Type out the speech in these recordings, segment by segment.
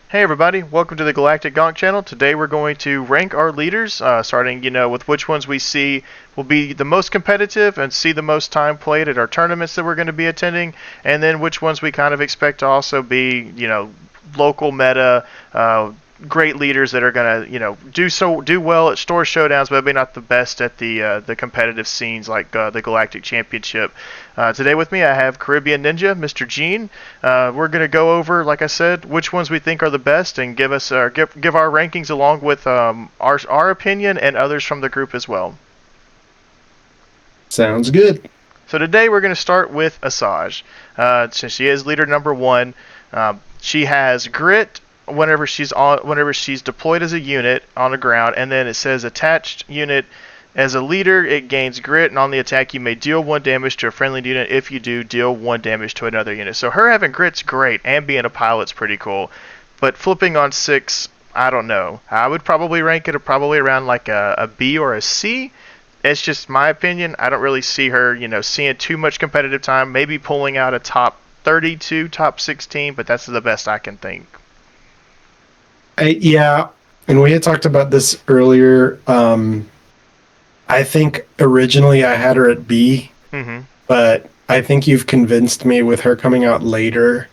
Hey everybody, welcome to the Galactic Gonk channel. Today we're going to rank our leaders, starting, with which ones we see will be the most competitive and see the most time played at our tournaments that we're going to be attending, and then which ones we kind of expect to also be, local meta, great leaders that are going to, do well at store showdowns, but maybe not the best at the competitive scenes like the Galactic Championship. Today with me I have Caribbean Ninja, Mr. Gene. We're going to go over, like I said, which ones we think are the best and give our rankings along with our opinion and others from the group as well. Sounds good. So today we're going to start with Asajj. Since she is leader number one, she has grit whenever she's deployed as a unit on the ground, and then it says attached unit. As a leader, it gains grit, and on the attack, you may deal 1 damage to a friendly unit. If you do, deal 1 damage to another unit. So her having grit's great, and being a pilot's pretty cool. But flipping on 6, I don't know. I would probably rank it probably around like a B or a C. It's just my opinion. I don't really see her, seeing too much competitive time. Maybe pulling out a top 32, top 16, but that's the best I can think. Yeah, and we had talked about this earlier. I think originally I had her at B, but I think you've convinced me with her coming out later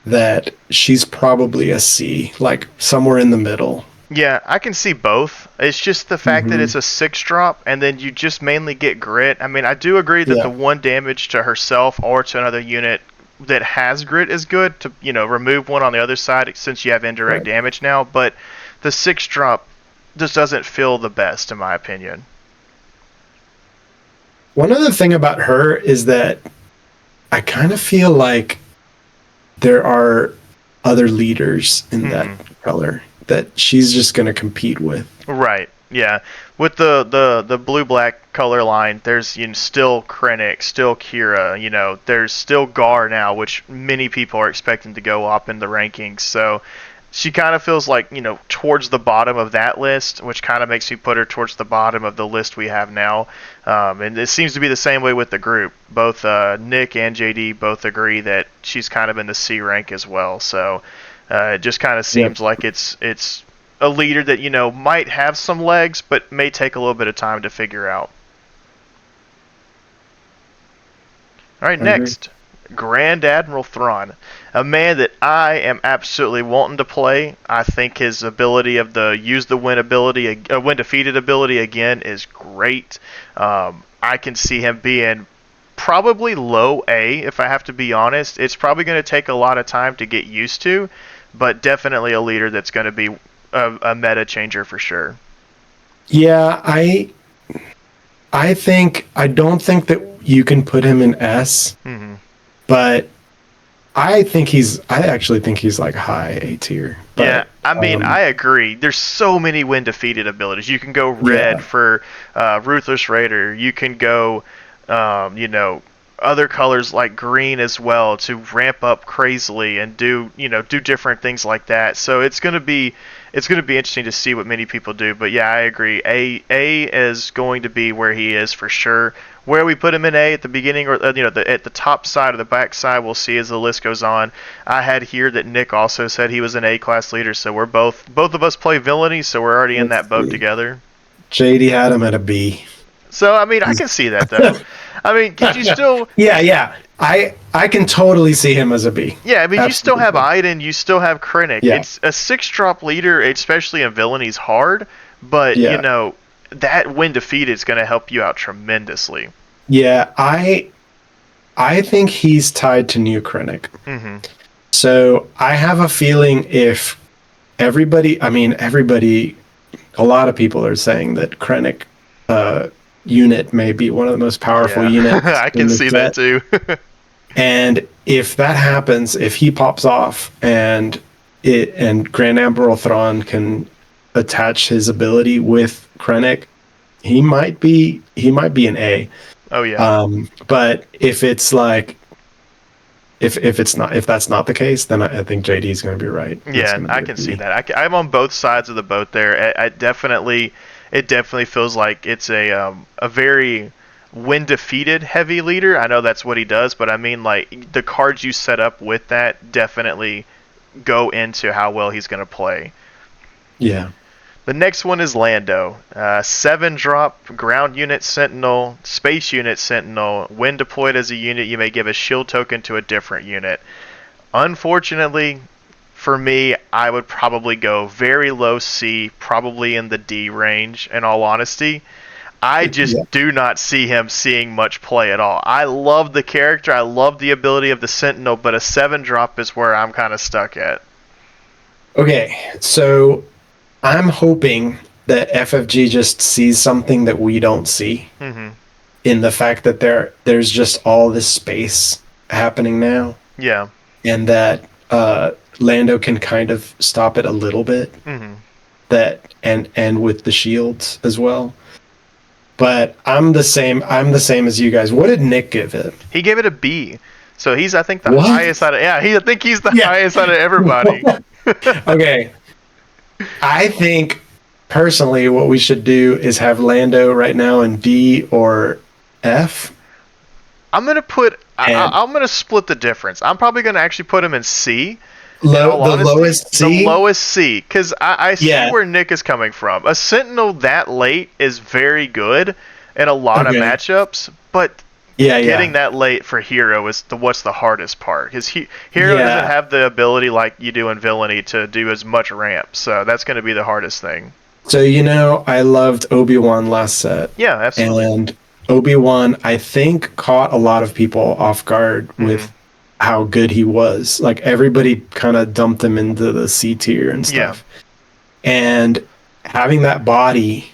that she's probably a C, like somewhere in the middle. Yeah, I can see both. It's just the fact that it's a 6 drop and then you just mainly get grit. I mean, I do agree that the 1 damage to herself or to another unit that has grit is good to, remove 1 on the other side since you have indirect damage now, but the 6 drop just doesn't feel the best in my opinion. One other thing about her is that I kind of feel like there are other leaders in that color that she's just going to compete with. Right. Yeah. With the blue-black color line, there's still Krennic, still Kira, there's still Gar now, which many people are expecting to go up in the rankings. So she kind of feels like, towards the bottom of that list, which kind of makes me put her towards the bottom of the list we have now. And it seems to be the same way with the group. Both Nick and JD both agree that she's kind of in the C rank as well. So it just kind of seems like it's a leader that, might have some legs, but may take a little bit of time to figure out. All right, next. Grand Admiral Thrawn, a man that I am absolutely wanting to play. I think his ability of the use the win ability, win defeated ability again is great. I can see him being probably low A if I have to be honest. It's probably going to take a lot of time to get used to, but definitely a leader that's going to be a meta changer for sure. Yeah, I don't think that you can put him in S. But I actually think he's like high A tier. But, yeah, I mean, I agree. There's so many win defeated abilities. You can go red for Ruthless Raider. You can go, other colors like green as well to ramp up crazily and do different things like that. So it's gonna be interesting to see what many people do. But yeah, I agree. A is going to be where he is for sure. Where we put him in A at the beginning or at the top side or the back side, we'll see as the list goes on. I had here that Nick also said he was an A class leader, so we're both of us play villainy, so we're already in that boat together. JD had him at a B. So I mean, I can see that though. I mean, could you still? Yeah. I can totally see him as a B. Yeah, I mean, you still have Iden, you still have Krennic. Yeah. It's a 6-drop leader, especially in villainy, is hard, but that win defeated is going to help you out tremendously. Yeah, I think he's tied to New Krennic. So I have a feeling if everybody, a lot of people are saying that Krennic unit may be one of the most powerful units. I can see that too. And if that happens, if he pops off and Grand Admiral Thrawn can attach his ability with Krennic, he might be an A. Oh yeah. But if it's like if that's not the case, then I think JD is going to be right. Yeah, I can see that. I'm on both sides of the boat there. It definitely feels like it's a very when defeated heavy leader. I know that's what he does, but I mean like the cards you set up with that definitely go into how well he's going to play. Yeah. The next one is Lando. 7-drop, ground unit sentinel, space unit sentinel. When deployed as a unit, you may give a shield token to a different unit. Unfortunately, for me, I would probably go very low C, probably in the D range, in all honesty. I just do not see him seeing much play at all. I love the character, I love the ability of the sentinel, but a 7-drop is where I'm kind of stuck at. Okay, so I'm hoping that FFG just sees something that we don't see in the fact that there's just all this space happening now. Yeah. And that Lando can kind of stop it a little bit. That and with the shields as well. But I'm the same as you guys. What did Nick give it? He gave it a B. So he's, I think, the highest out of I think he's the highest out of everybody. Okay. I think personally what we should do is have Lando right now in D or F. I'm gonna put I'm gonna split the difference. I'm probably gonna actually put him in C. Lowest C? The lowest C, because I see where Nick is coming from. A Sentinel that late is very good in a lot of matchups, but getting that late for Hero is what's the hardest part. Because Hero doesn't have the ability like you do in Villainy to do as much ramp, so that's going to be the hardest thing. So, I loved Obi-Wan last set. Yeah, absolutely. And Obi-Wan, I think, caught a lot of people off guard with how good he was. Like, everybody kind of dumped him into the C tier and stuff. Yeah. And having that body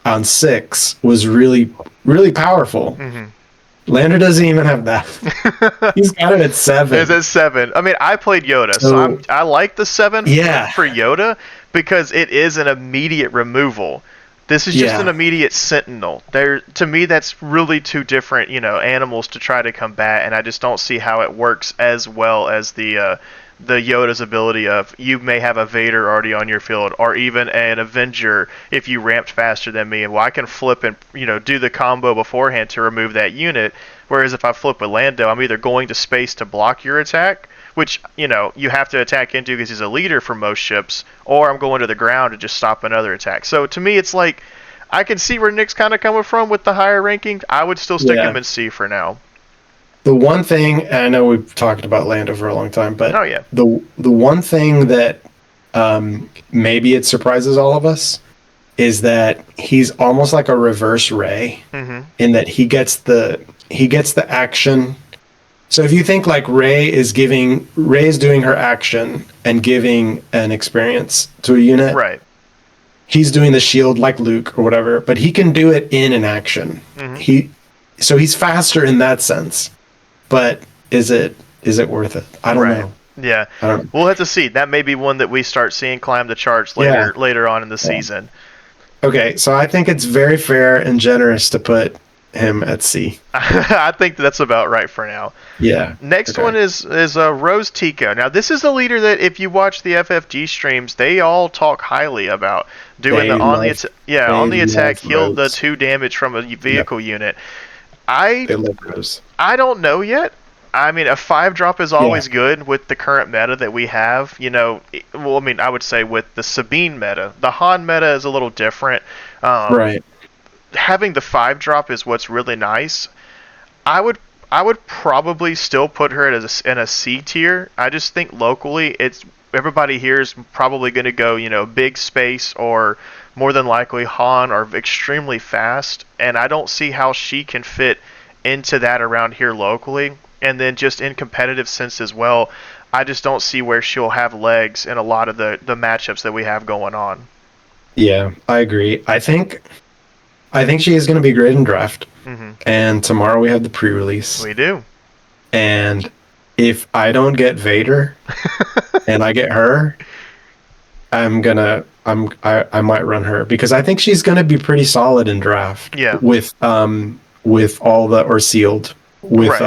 on 6 was really, really powerful. Lando doesn't even have that. He's got it at 7. It's at 7. I mean, I played Yoda, so I like the 7 for Yoda because it is an immediate removal. This is just an immediate sentinel. To me, that's really two different, animals to try to combat, and I just don't see how it works as well as the Yoda's ability of you may have a Vader already on your field, or even an Avenger if you ramped faster than me, and I can flip and do the combo beforehand to remove that unit. Whereas if I flip with Lando, I'm either going to space to block your attack, which you have to attack into because he's a leader for most ships, or I'm going to the ground to just stop another attack. So to me, it's like I can see where Nick's kind of coming from with the higher ranking. I would still stick him in C for now. The one thing, and I know we've talked about Lando for a long time, but the one thing that maybe it surprises all of us is that he's almost like a reverse Rey in that he gets the action. So if you think like Rey is doing her action and giving an experience to a unit, right? He's doing the shield like Luke or whatever, but he can do it in an action. So he's faster in that sense. But is it worth it? I don't know. Yeah, we'll have to see. That may be one that we start seeing climb the charts later on in the season. Okay, so I think it's very fair and generous to put him at C. I think that's about right for now. Yeah. Next one is Rose Tico. Now this is a leader that if you watch the FFG streams, they all talk highly about doing on the attack heal the 2 damage from a vehicle unit. I don't know yet. I mean, a 5-drop is always good with the current meta that we have. I would say with the Sabine meta. The Han meta is a little different. Right. Having the 5-drop is what's really nice. I would probably still put her in a C tier. I just think locally, everybody here is probably going to go, big space or more than likely Han are extremely fast, and I don't see how she can fit into that around here locally. And then just in competitive sense as well, I just don't see where she'll have legs in a lot of the matchups that we have going on. Yeah, I agree. I think she is going to be great in draft. And tomorrow we have the pre-release. We do. And if I don't get Vader and I get her, I might run her because I think she's going to be pretty solid in draft. Yeah. With all the or sealed with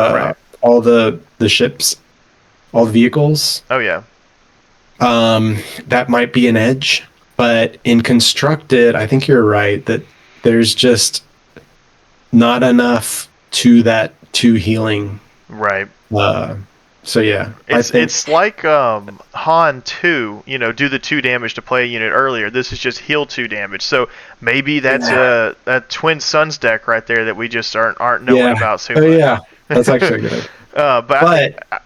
all the ships, all the vehicles. Oh yeah. That might be an edge, but in constructed, I think you're right that there's just not enough to that 2 healing. Right. So yeah, I think It's like Han 2, do the 2 damage to play a unit earlier. This is just heal 2 damage. So maybe that's a Twin Suns deck right there that we just aren't knowing yeah. about too Oh much. yeah, that's actually good. But But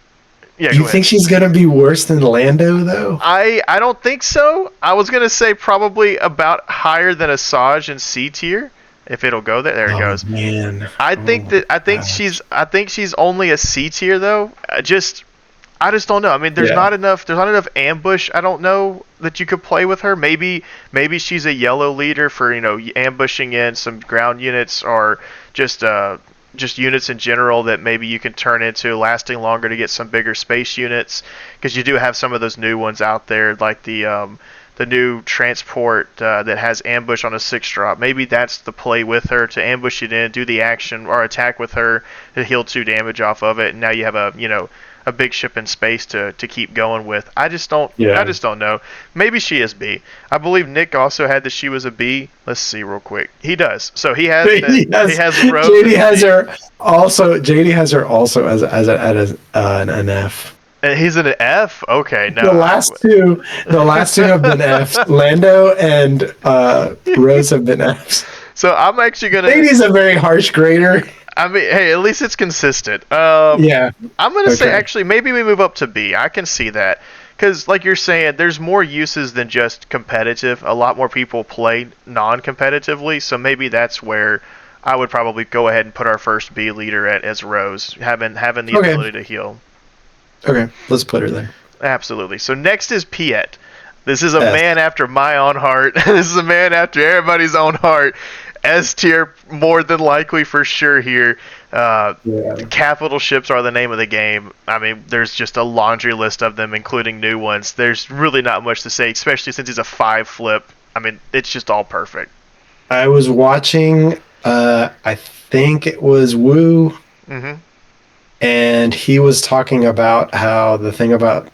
yeah, you go ahead. think she's gonna be worse than Lando though? I don't think so. I was gonna say probably about higher than Asajj in C tier, if it'll go there. There it Oh goes. man. I Oh think my that gosh. I think she's only a C tier though. I just don't know. I mean, Yeah. there's not enough ambush. I don't know that you could play with her. Maybe she's a yellow leader for ambushing in some ground units or just just units in general that maybe you can turn into lasting longer to get some bigger space units, because you do have some of those new ones out there like the new transport that has ambush on a 6-drop. Maybe that's the play with her, to ambush it in, do the action or attack with her to heal 2 damage off of it, and now you have a big ship in space to keep going with. I Yeah. just don't know. Maybe she is B. I believe Nick also had that she was a B. Let's see real quick. He does. So he has Rose as JD a has B. her also. JD has her also as an F. And he's an F. Okay, no. The last two have been Fs. Lando and Rose have been Fs. So I'm actually gonna. JD's a very harsh grader. I mean, hey, at least it's consistent. Yeah. I'm gonna say Okay. actually maybe we move up to B. I can see that, because like you're saying, there's more uses than just competitive. A lot more people play non-competitively, so maybe that's where I would probably go ahead and put our first B leader at as Rose, having the Okay. ability to heal. Okay. Let's put her there. Absolutely. So next is Piet. This is a S. man after my own heart. This is a man after everybody's own heart. S tier, more than likely for sure here. Yeah. Capital ships are the name of the game. I mean, there's just a laundry list of them, including new ones. There's really not much to say, especially since he's a 5 flip. I mean, it's just all perfect. I was watching. I think it was Woo, Hmm. and he was talking about how the thing about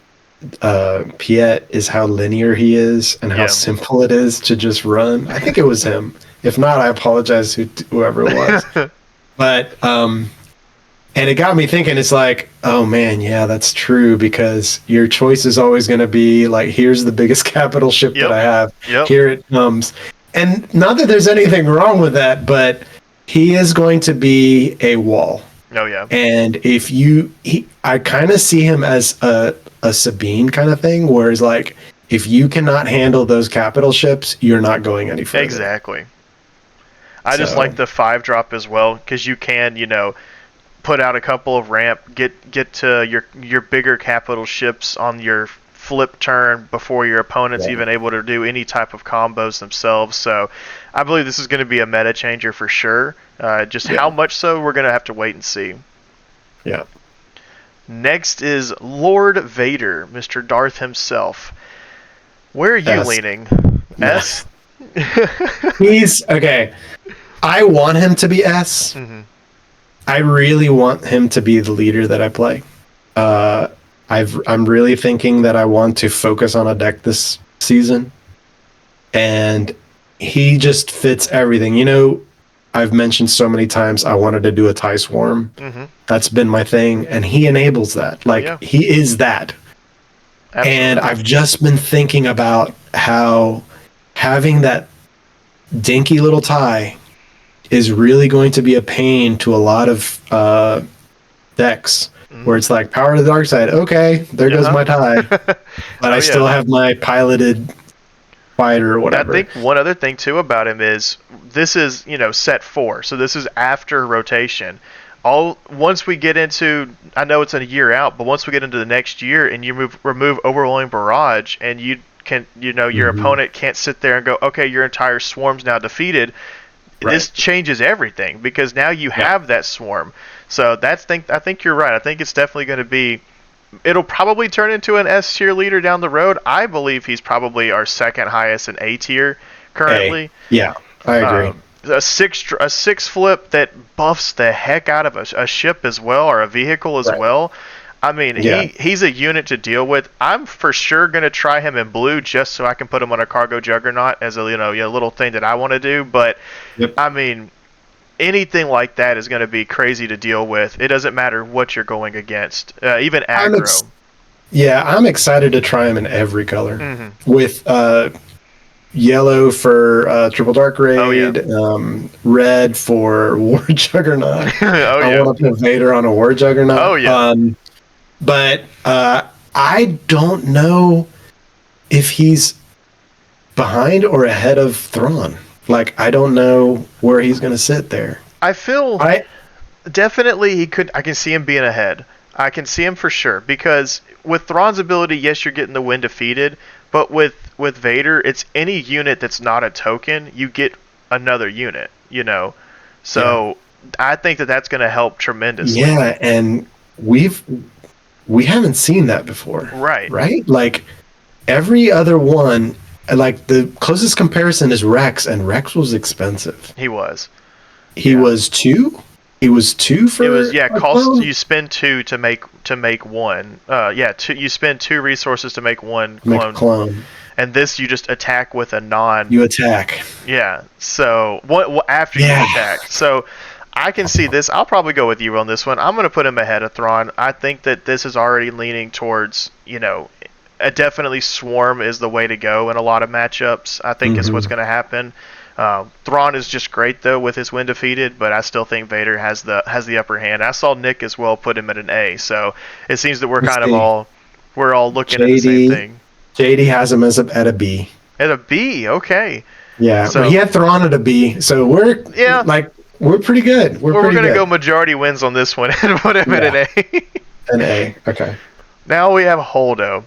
Piet is how linear he is and how Yeah. simple it is to just run. I think it was him. If not, I apologize whoever it was. But and it got me thinking. It's like, oh man, yeah, that's true, because your choice is always going to be like, here's the biggest capital ship Yep. that I have. Yep. Here it comes. And not that there's anything wrong with that, but he is going to be a wall. Oh yeah. And I kind of see him as a Sabine kind of thing, whereas like, if you cannot handle those capital ships, you're not going any further. Exactly. I just So, like the 5-drop as well, because you can, put out a couple of ramp, get to your bigger capital ships on your flip turn before your opponent's Yeah. even able to do any type of combos themselves. So I believe this is going to be a meta changer for sure. Just Yeah. how much so, we're going to have to wait and see. yeah. Next is Lord Vader, Mr. Darth himself. Where are you S. leaning? No. S? He's okay. I want him to be S. Mhm. I really want him to be the leader that I play. I'm really thinking that I want to focus on a deck this season, and he just fits everything. I've mentioned so many times I wanted to do a tie swarm. Mhm. That's been my thing, and he enables that. Like, Yeah. he is that. And Absolutely. I've just been thinking about how having that dinky little tie is really going to be a pain to a lot of decks, where it's like, power to the dark side. Okay, there goes my tie, but Oh, I yeah. still have my piloted fighter or I whatever. think one other thing too about him is this is set 4, so this is after rotation. Once we get into, I know it's a year out, but once we get into the next year and you remove overwhelming barrage, and you can your opponent can't sit there and go, okay, your entire swarm's now defeated. Right. This changes everything, because now you have that swarm. So I think you're right. I think it's definitely going to be. It'll probably turn into an S tier leader down the road. I believe he's probably our second highest in A tier currently. Yeah, I agree. A six flip that buffs the heck out of a ship as well, or a vehicle as Right. well. I mean, Yeah. he's a unit to deal with. I'm for sure gonna try him in blue just so I can put him on a cargo juggernaut as a little thing that I want to do. But Yep. I mean, anything like that is going to be crazy to deal with. It doesn't matter what you're going against, even I'm aggro. I'm excited to try him in every color Mm-hmm. with yellow for Triple Dark Oh, yeah. Raid, red for War Juggernaut. Oh, I yeah. want to put Vader on a War Juggernaut. Oh, yeah. But I don't know if he's behind or ahead of Thrawn. Like, I don't know where he's going to sit there. I feel I definitely he could. I can see him being ahead. I can see him for sure because with Thrawn's ability, yes, you're getting the win defeated, but with Vader, it's any unit that's not a token, you get another unit. So I think that's going to help tremendously. Yeah, and we haven't seen that before, Right. right? Like every other one, like the closest comparison is Rex, and Rex was expensive. He was. He was two. He was two for. It was a cost. clone? You spend two to make one. Two. You spend 2 resources to make one Make clone. a clone. And this you just attack with a non. You attack. Yeah. So what after you attack? So I can see this. I'll probably go with you on this one. I'm going to put him ahead of Thrawn. I think that this is already leaning towards, definitely Swarm is the way to go in a lot of matchups. I think is what's going to happen. Thrawn is just great though with his win defeated, but I still think Vader has the upper hand. I saw Nick as well put him at an A, so it seems that we're all looking at the same thing. JD has him at a B. At a B, okay. Yeah, so he had Thrawn at a B, so we're pretty good. We're going to go majority wins on this one and put him at an A. An A, okay. Now we have Holdo.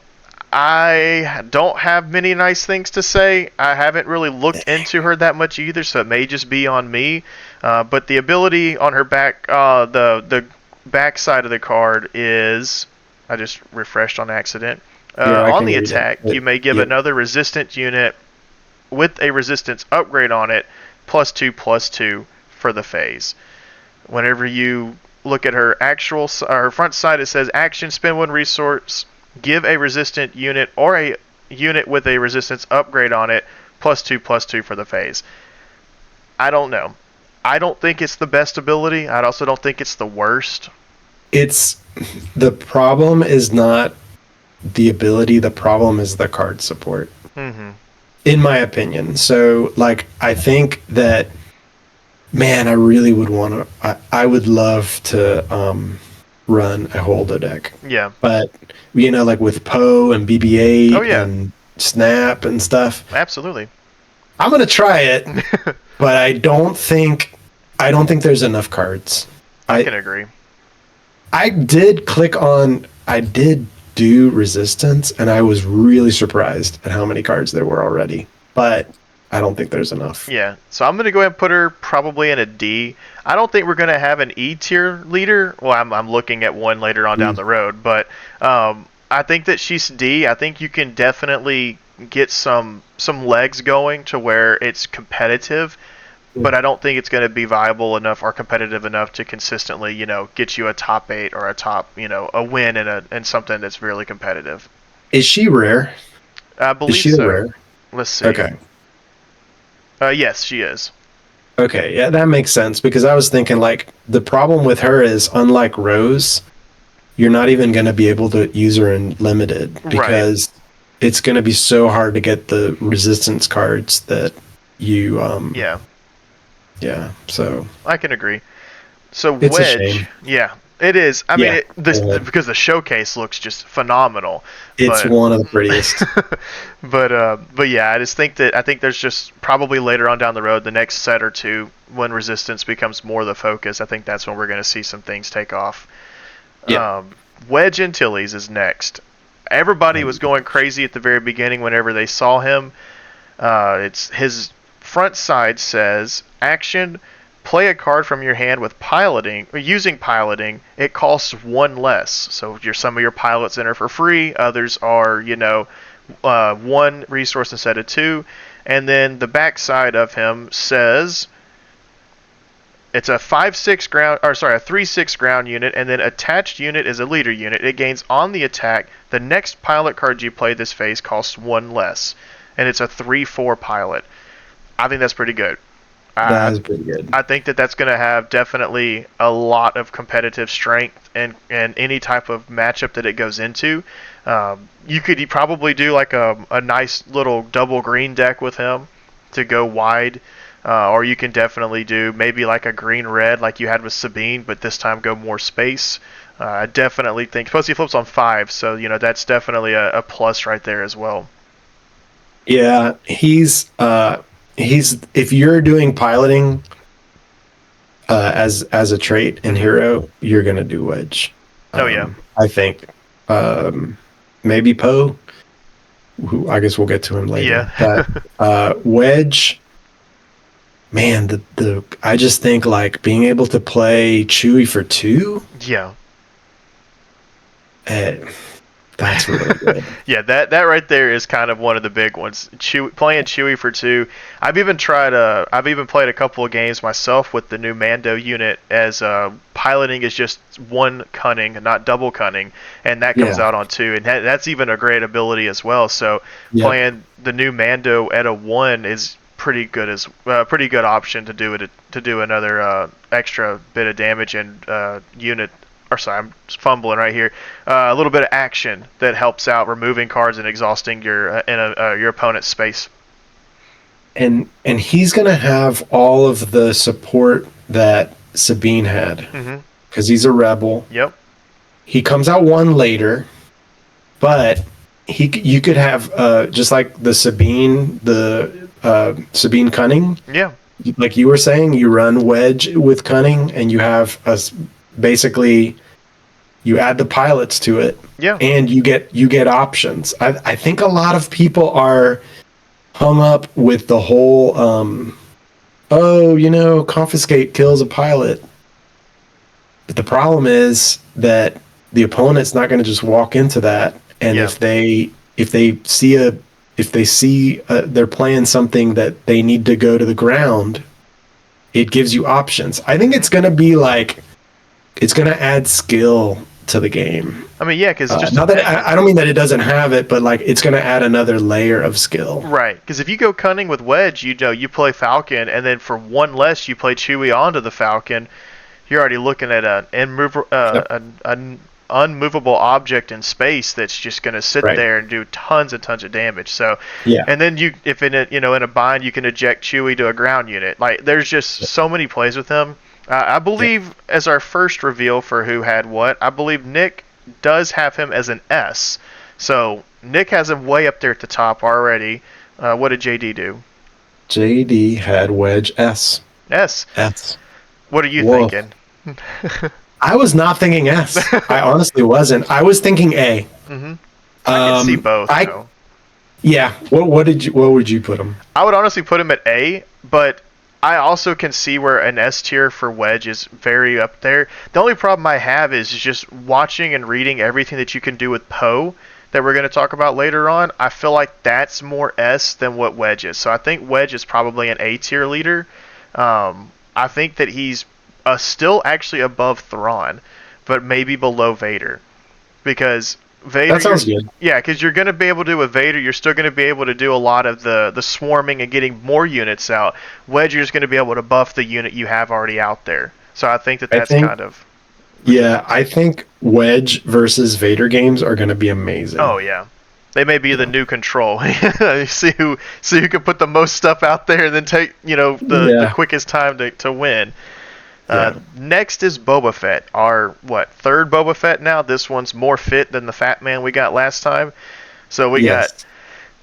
I don't have many nice things to say. I haven't really looked into her that much either, so it may just be on me. But the ability on her back, the back side of the card is, I just refreshed on accident. On the attack, you may give another resistant unit with a resistance upgrade on it, +2/+2 for the phase. Whenever you look at her her front side, it says action, spend 1 resource, give a resistant unit or a unit with a resistance upgrade on it, +2/+2 for the phase. I don't know. I don't think it's the best ability. I also don't think it's the worst. The problem is not the ability. The problem is the card support. Mm-hmm. In my opinion. So, I think that, man, I really would want to. I would love to run a Holdo deck. Yeah. But with Poe and BB-8 and Snap and stuff. Absolutely. I'm gonna try it, but I don't think there's enough cards. I can agree. I did do resistance, and I was really surprised at how many cards there were already. But I don't think there's enough. Yeah, so I'm going to go ahead and put her probably in a D. I don't think we're going to have an E tier leader. Well, I'm looking at one later on down the road, but I think that she's D. I think you can definitely get some legs going to where it's competitive, but I don't think it's going to be viable enough or competitive enough to consistently, get you a top 8 or a top, a win in something that's really competitive. Is she rare? I believe so. Rare? Let's see. Okay. Yes, she is. Okay, yeah, that makes sense, because I was thinking, the problem with her is, unlike Rose, you're not even going to be able to use her in limited, because it's going to be so hard to get the resistance cards that you yeah, so I can agree. So it's Wedge, it is. I mean, because the showcase looks just phenomenal. It's one of the prettiest. but yeah, I just think there's just probably later on down the road, the next set or two, when resistance becomes more the focus, I think that's when we're going to see some things take off. Yeah. Wedge Antilles is next. Everybody was going crazy at the very beginning whenever they saw him. It's his front side says action. Play a card from your hand with piloting or using piloting. It costs 1 less. So some of your pilots enter for free. Others are 1 resource instead of 2. And then the back side of him says it's a 5/6 ground, or sorry, a 3/6 ground unit, and then attached unit is a leader unit. It gains on the attack. The next pilot card you play this phase costs 1 less, and it's a 3/4 pilot. I think that's pretty good. That is pretty good. I think that that's going to have definitely a lot of competitive strength and any type of matchup that it goes into. You could probably do like a nice little double green deck with him to go wide. Or you can definitely do maybe like a green-red like you had with Sabine, but this time go more space. I definitely think, plus he flips on 5, so that's definitely a plus right there as well. Yeah, he's if you're doing piloting as a trait in Hero, you're gonna do Wedge. Oh yeah. I think maybe Poe, who I guess we'll get to him later. Yeah. But Wedge, man, the I just think like being able to play Chewie for 2. Yeah. That's really good. Yeah, that right there is kind of one of the big ones. Playing Chewie for 2. I've even played a couple of games myself with the new Mando unit as piloting is just 1 cunning, not double cunning, and that comes out on 2, and that's even a great ability as well. So playing the new Mando at a 1 is pretty good option to do another extra bit of damage and unit. Or sorry, I'm fumbling right here. A little bit of action that helps out removing cards and exhausting your opponent's space. And he's gonna have all of the support that Sabine had because he's a rebel. Yep. He comes out 1 later, but you could have just like the Sabine cunning. Yeah. Like you were saying, you run Wedge with cunning, and you have basically you add the pilots to it. Yeah. And you get options. I think a lot of people are hung up with the whole confiscate kills a pilot. But the problem is that the opponent's not going to just walk into that, and if they see they're playing something that they need to go to the ground, it gives you options. I think it's going to be like it's going to add skill to the game. I mean, yeah, because not that I don't mean that it doesn't have it, but like it's going to add another layer of skill. Right, because if you go cunning with Wedge, you play Falcon, and then for 1 less you play Chewie onto the Falcon. You're already looking at an unmovable object in space that's just going to sit there and do tons and tons of damage. So, and then if in a bind, you can eject Chewie to a ground unit. Like there's just so many plays with him. I believe as our first reveal for who had what, I believe Nick does have him as an S. So Nick has him way up there at the top already. What did JD do? JD had Wedge S. S. S. What are you thinking? I was not thinking S. I honestly wasn't. I was thinking A. Mm-hmm. I can see both. Yeah. What would you put him? I would honestly put him at A, but I also can see where an S tier for Wedge is very up there. The only problem I have is just watching and reading everything that you can do with Poe that we're going to talk about later on. I feel like that's more S than what Wedge is. So I think Wedge is probably an A tier leader. I think that he's still actually above Thrawn, but maybe below Vader. Because Vader, that sounds good. Yeah, because you're going to be able to, with Vader, you're still going to be able to do a lot of the swarming and getting more units out. Wedge, you're just going to be able to buff the unit you have already out there. So I think that's kind of... Yeah, I think Wedge versus Vader games are going to be amazing. Oh, yeah. They may be the new Control. see who can put the most stuff out there and then take the quickest time to win. Next is Boba Fett, our third Boba Fett now. This one's more fit than the Fat Man we got last time. So we got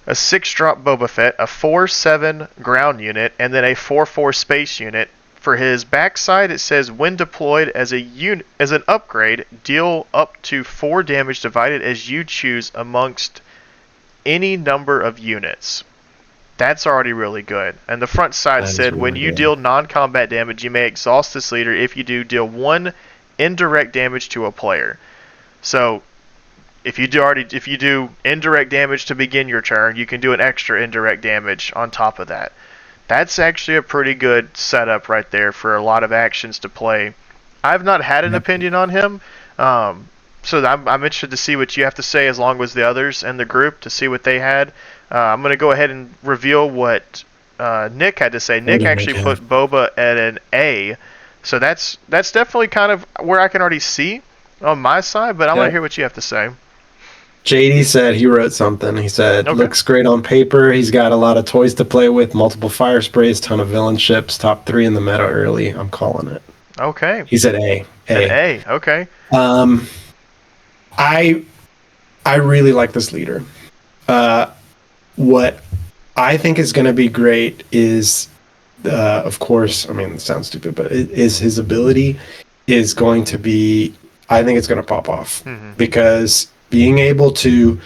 a 6-drop Boba Fett, a 4/7 ground unit, and then a 4/4 space unit. For his backside, it says when deployed as an upgrade, deal up to 4 damage divided as you choose amongst any number of units. That's already really good. And the front side said, when you deal non-combat damage, you may exhaust this leader. If you do, deal 1 indirect damage to a player. So, if you do indirect damage to begin your turn, you can do an extra indirect damage on top of that. That's actually a pretty good setup right there for a lot of actions to play. I've not had an opinion on him, so I'm interested to see what you have to say along with the others in the group to see what they had. I'm going to go ahead and reveal what Nick had to say. Nick Golden actually Age, yeah. put Boba at an A, so that's definitely kind of where I can already see on my side. But I want to Yep. hear what you have to say. JD said he wrote something. He said, Okay. looks great on paper. He's got a lot of toys to play with, multiple fire sprays, ton of villain ships, top 3 in the meta early. I'm calling it. Okay. He said A. An A. Okay. I really like this leader. What I think is going to be great is, of course, I mean, it sounds stupid, but is his ability is going to be, I think it's going to pop off because being able to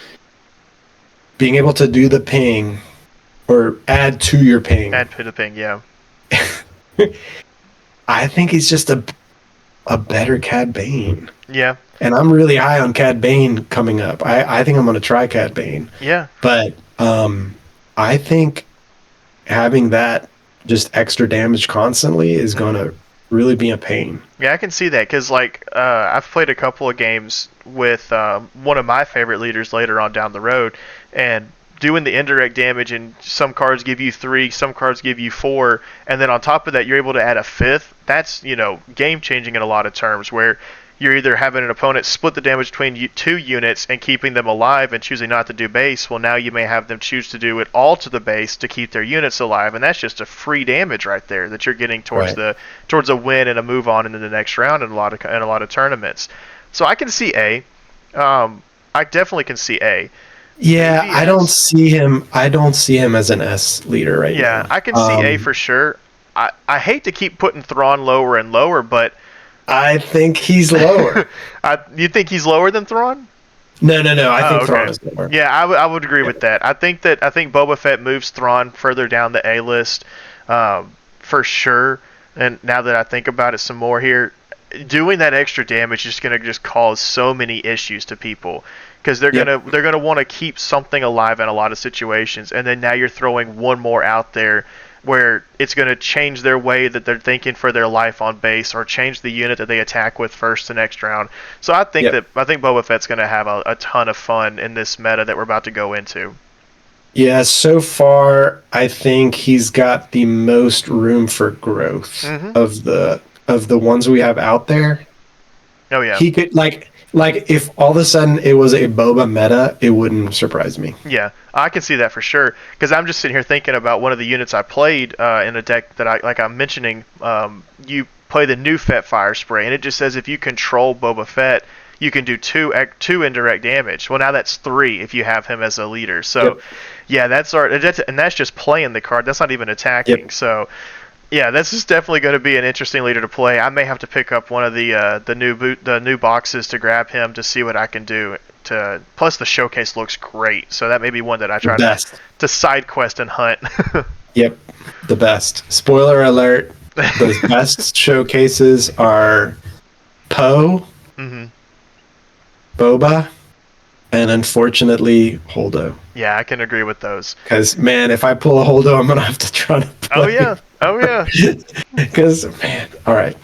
do the ping or add to your ping. Add to the ping, yeah. I think he's just a better Cad Bane. Yeah. And I'm really high on Cad Bane coming up. I think I'm going to try Cad Bane. Yeah. But I think having that just extra damage constantly is going to really be a pain. Yeah, I can see that because, like, I've played a couple of games with one of my favorite leaders later on down the road, and doing the indirect damage, and some cards give you 3, some cards give you 4, and then on top of that, you're able to add a 5th. That's, game-changing in a lot of terms, where you're either having an opponent split the damage between 2 units and keeping them alive and choosing not to do base. Well, now you may have them choose to do it all to the base to keep their units alive, and that's just a free damage right there that you're getting towards towards a win and a move on into the next round in a lot of tournaments. So I can see A. I definitely can see A. Yeah, Maybe I don't see him. I don't see him as an S leader right now. Yeah, I can see A for sure. I hate to keep putting Thrawn lower and lower, but I think he's lower. You think he's lower than Thrawn? No. I think Thrawn is lower. Yeah, I would agree with that. I think Boba Fett moves Thrawn further down the A list, for sure. And now that I think about it some more here, doing that extra damage is going to just cause so many issues to people because they're gonna want to keep something alive in a lot of situations, and then now you're throwing one more out there where it's going to change their way that they're thinking for their life on base, or change the unit that they attack with first the next round. So I think Boba Fett's going to have a ton of fun in this meta that we're about to go into. Yeah, so far I think he's got the most room for growth of the ones we have out there. Oh yeah. He could like if all of a sudden it was a Boba meta, it wouldn't surprise me. Yeah, I can see that for sure. Because I'm just sitting here thinking about one of the units I played in a deck that I'm mentioning. You play the new Fett Fire Spray, and it just says if you control Boba Fett, you can do two indirect damage. Well, now that's 3 if you have him as a leader. So, yeah, that's just playing the card. That's not even attacking. Yep. So, yeah, this is definitely going to be an interesting leader to play. I may have to pick up one of the new boxes to grab him to see what I can do. Plus, the showcase looks great, so that may be one that I try to side quest and hunt. Yep, the best. Spoiler alert: the best showcases are Poe, Boba, and unfortunately Holdo. Yeah, I can agree with those. Because man, if I pull a Holdo, I'm gonna have to try to play. Oh yeah. Because man, all right,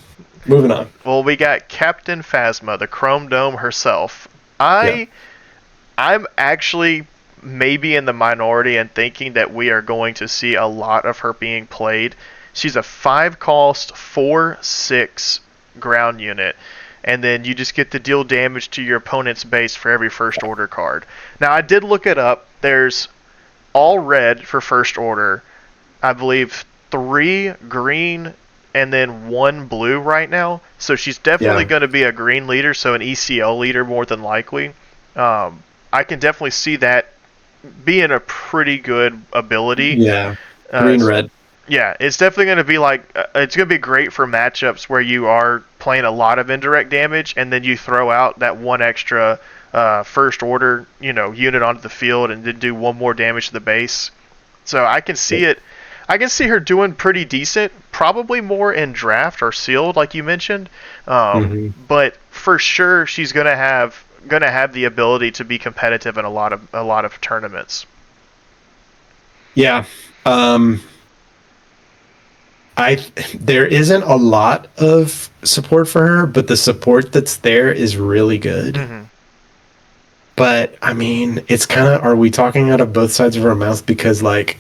moving on. Well, we got Captain Phasma, the Chrome Dome herself. I'm actually maybe in the minority in thinking that we are going to see a lot of her being played. She's a 5-cost 4/6 ground unit, and then you just get to deal damage to your opponent's base for every first order card. Now, I did look it up. There's all red for first order. I believe 3 green and then 1 blue right now. So she's definitely going to be a green leader, so an ECL leader more than likely. I can definitely see that being a pretty good ability. Yeah, green-red. Yeah, it's definitely going to be it's going to be great for matchups where you are playing a lot of indirect damage, and then you throw out that one extra first order, unit onto the field, and then do 1 more damage to the base. So I can see it. I can see her doing pretty decent, probably more in draft or sealed, like you mentioned. But for sure, she's going to have the ability to be competitive in a lot of tournaments. Yeah. There isn't a lot of support for her, but the support that's there is really good. But I mean, it's kind of, are we talking out of both sides of our mouth? Because like,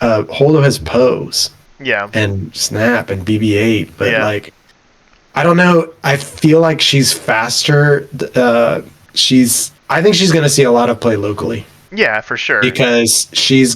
Holdo has pose Yeah. and snap and BB-8, but Yeah. like, I don't know. I feel like she's faster. I think she's going to see a lot of play locally Yeah, for sure. because she's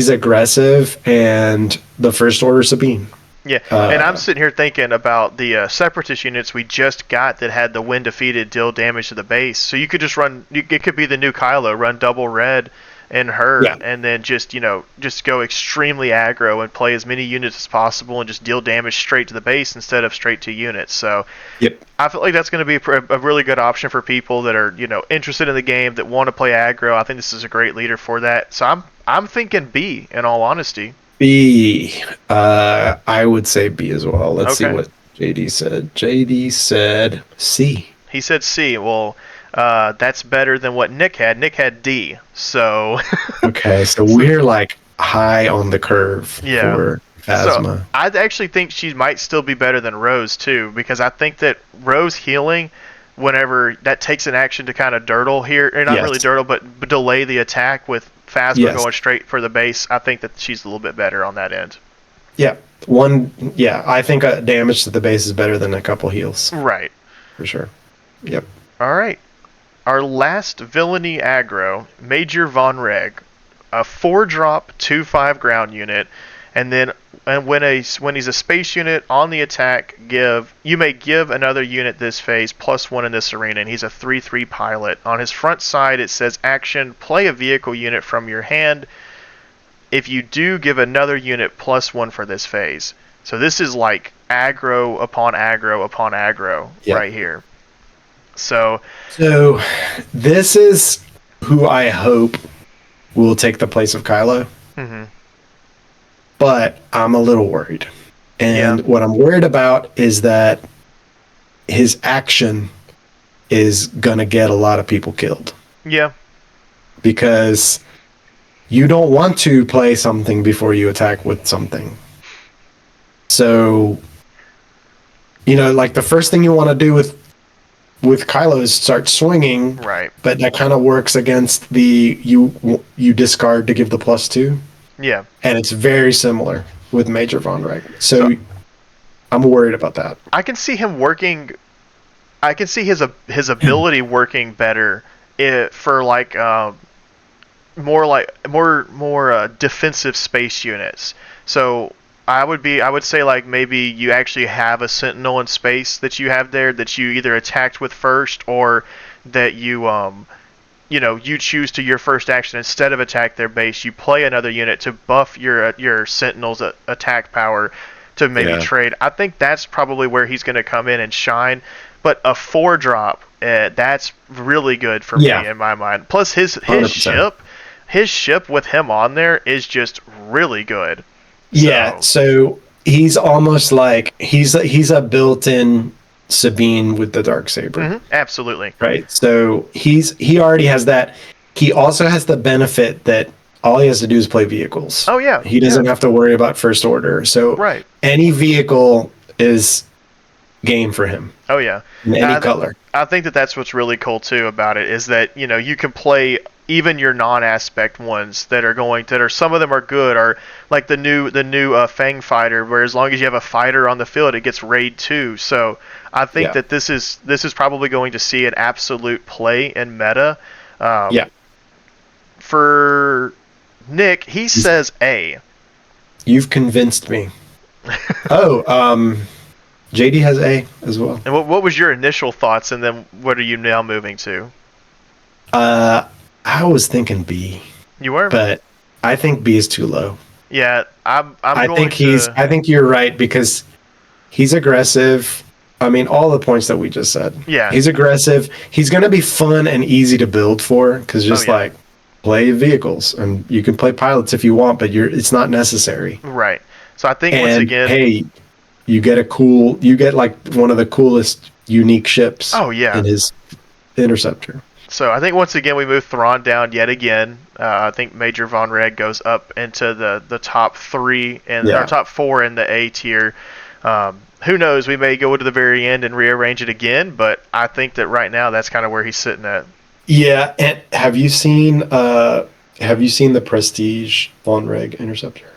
aggressive and the first order Sabine. Yeah, and I'm sitting here thinking about the separatist units we just got that had the when defeated deal damage to the base. So you could just run. It could be the new Kylo, run double red and her, Yeah. and then just just go extremely aggro and play as many units as possible and just deal damage straight to the base instead of straight to units. So Yep. I feel like that's going to be a really good option for people that are interested in the game that want to play aggro. I think this is a great leader for that. So I'm thinking B in all honesty. B. I would say B as well. Let's see Okay. what JD said. JD said C. He said C. Well, that's better than what Nick had. Nick had D. So Okay, so we're like high on the curve Yeah. for Phasma. So I actually think she might still be better than Rose too, because I think that Rose healing, whenever that takes an action to kind of dirtle here, or not Yes. really dirtle, but delay the attack with Phasma Yes. going straight for the base. I think that she's a little bit better on that end. Yeah, I think damage to the base is better than a couple heals Right. for sure. Yep. All right. Our last villainy aggro, Major Von Reg, a 4-drop 2/5 ground unit, and then when he's a space unit on the attack, you may give another unit this phase +1 in this arena, and he's a 3/3 pilot. On his front side, it says action: play a vehicle unit from your hand. If you do, give another unit +1 for this phase. So this is like aggro upon aggro upon aggro right here. So this is who I hope will take the place of Kylo. Mhm. But I'm a little worried. And what I'm worried about is that his action is going to get a lot of people killed. Yeah. Because you don't want to play something before you attack with something. So, like the first thing you want to do with Kylo is start swinging. Right. But that kind of works against the you discard to give the +2. Yeah. And it's very similar with Major Von Reg. So I'm worried about that. I can see him working. I can see his ability working better for more defensive space units. So I would say like maybe you actually have a Sentinel in space that you have there that you either attacked with first, or that you you choose to your first action, instead of attack their base, you play another unit to buff your Sentinel's attack power to maybe trade. I think that's probably where he's going to come in and shine. But a 4-drop, that's really good for me in my mind. Plus his 100%. ship with him on there is just really good. So he's almost like he's a built-in Sabine with the Darksaber. Mm-hmm. Absolutely. Right. So he already has that. He also has the benefit that all he has to do is play vehicles. Oh yeah. He doesn't have to worry about first order. So any vehicle is game for him. Oh yeah. In any color. I think that that's what's really cool too about it, is that you can play even your non-aspect ones that are some of them are good, or like the new Fang fighter, where as long as you have a fighter on the field, it gets raid 2. So I think that this is probably going to see an absolute play in meta. For Nick, he says A. You've convinced me. JD has A as well. And what was your initial thoughts, and then what are you now moving to? I was thinking B. You were? But I think B is too low. Yeah, I think you're right, because he's aggressive. I mean, all the points that we just said. Yeah. He's aggressive. He's going to be fun and easy to build for, because like play vehicles, and you can play pilots if you want, but it's not necessary. Right. So I think once again, hey, you get like one of the coolest unique ships. Oh yeah. In his interceptor. So I think once again we move Thrawn down yet again. I think Major Von Reg goes up into the top 3 and or top 4 in the A tier. Who knows? We may go to the very end and rearrange it again, but I think that right now that's kind of where he's sitting at. Yeah, and have you seen have you seen the Prestige Von Reg Interceptor?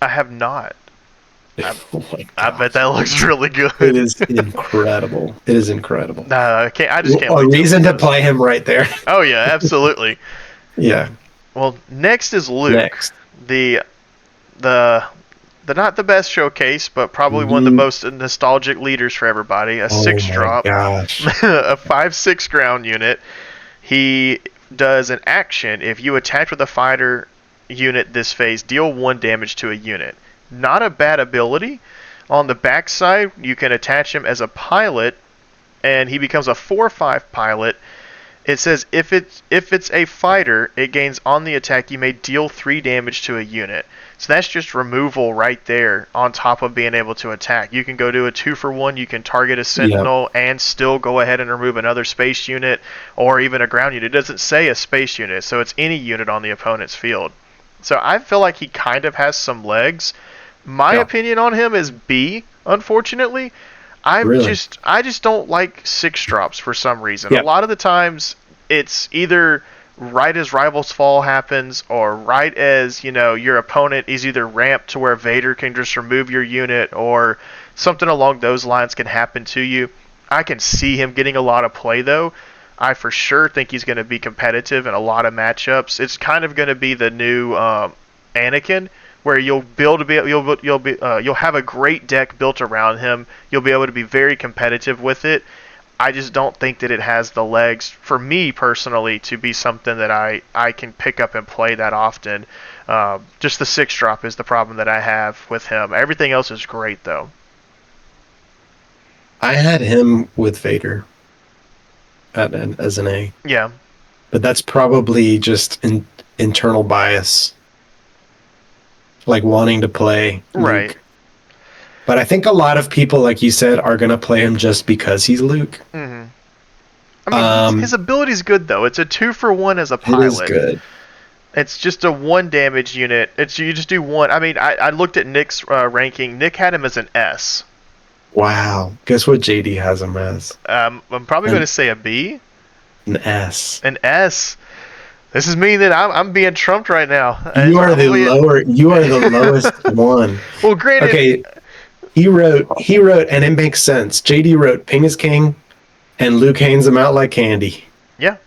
I have not. Oh my I bet gosh. that looks really It good. is incredible. It is incredible. I just can't A wait to reason to look at it. play him right there. Oh yeah, absolutely. Yeah. Well, next is Luke, Next. the the not the best showcase, but probably one of the Luke. most nostalgic leaders for everybody. A Oh six my drop, gosh. a 5/6 ground unit. He does an action if you attack with a fighter unit this phase, deal 1 damage to a unit. Not a bad ability. On the backside, you can attach him as a pilot, and he becomes a 4/5 pilot. It says if it's a fighter, it gains on the attack. You may deal 3 damage to a unit. So that's just removal right there on top of being able to attack. You can go do a 2-for-1. You can target a Yeah. sentinel and still go ahead and remove another space unit or even a ground unit. It doesn't say a space unit, so it's any unit on the opponent's field. So I feel like he kind of has some legs. My Yeah. opinion on him is B, unfortunately. Really? I just don't like 6 drops for some reason. A Yeah. lot of the times it's either right as Rivals Fall happens or right as, your opponent is either ramped to where Vader can just remove your unit or something along those lines can happen to you. I can see him getting a lot of play though. I for sure think he's going to be competitive in a lot of matchups. It's kind of going to be the new Anakin, where you'll have a great deck built around him. You'll be able to be very competitive with it. I just don't think that it has the legs for me personally to be something that I can pick up and play that often. Just the 6 drop is the problem that I have with him. Everything else is great though. I had him with Vader as an A, Yeah, but that's probably just internal bias, like wanting to play right. Luke. But I think a lot of people, like you said, are going to play him just because he's Luke. Hmm. I mean, his ability's good though. It's a 2-for-1 as a It is pilot. good. It's just a 1 damage unit. You just do 1. I mean, I looked at Nick's ranking. Nick had him as an S. Wow. Guess what JD has him as? I'm probably going to say a B. An S. An S. This is mean that I'm being trumped right now. You are the lowest one. Well, granted. Okay. He wrote, and it makes sense. JD wrote Ping is King, and Luke hangs him out like candy. Yeah.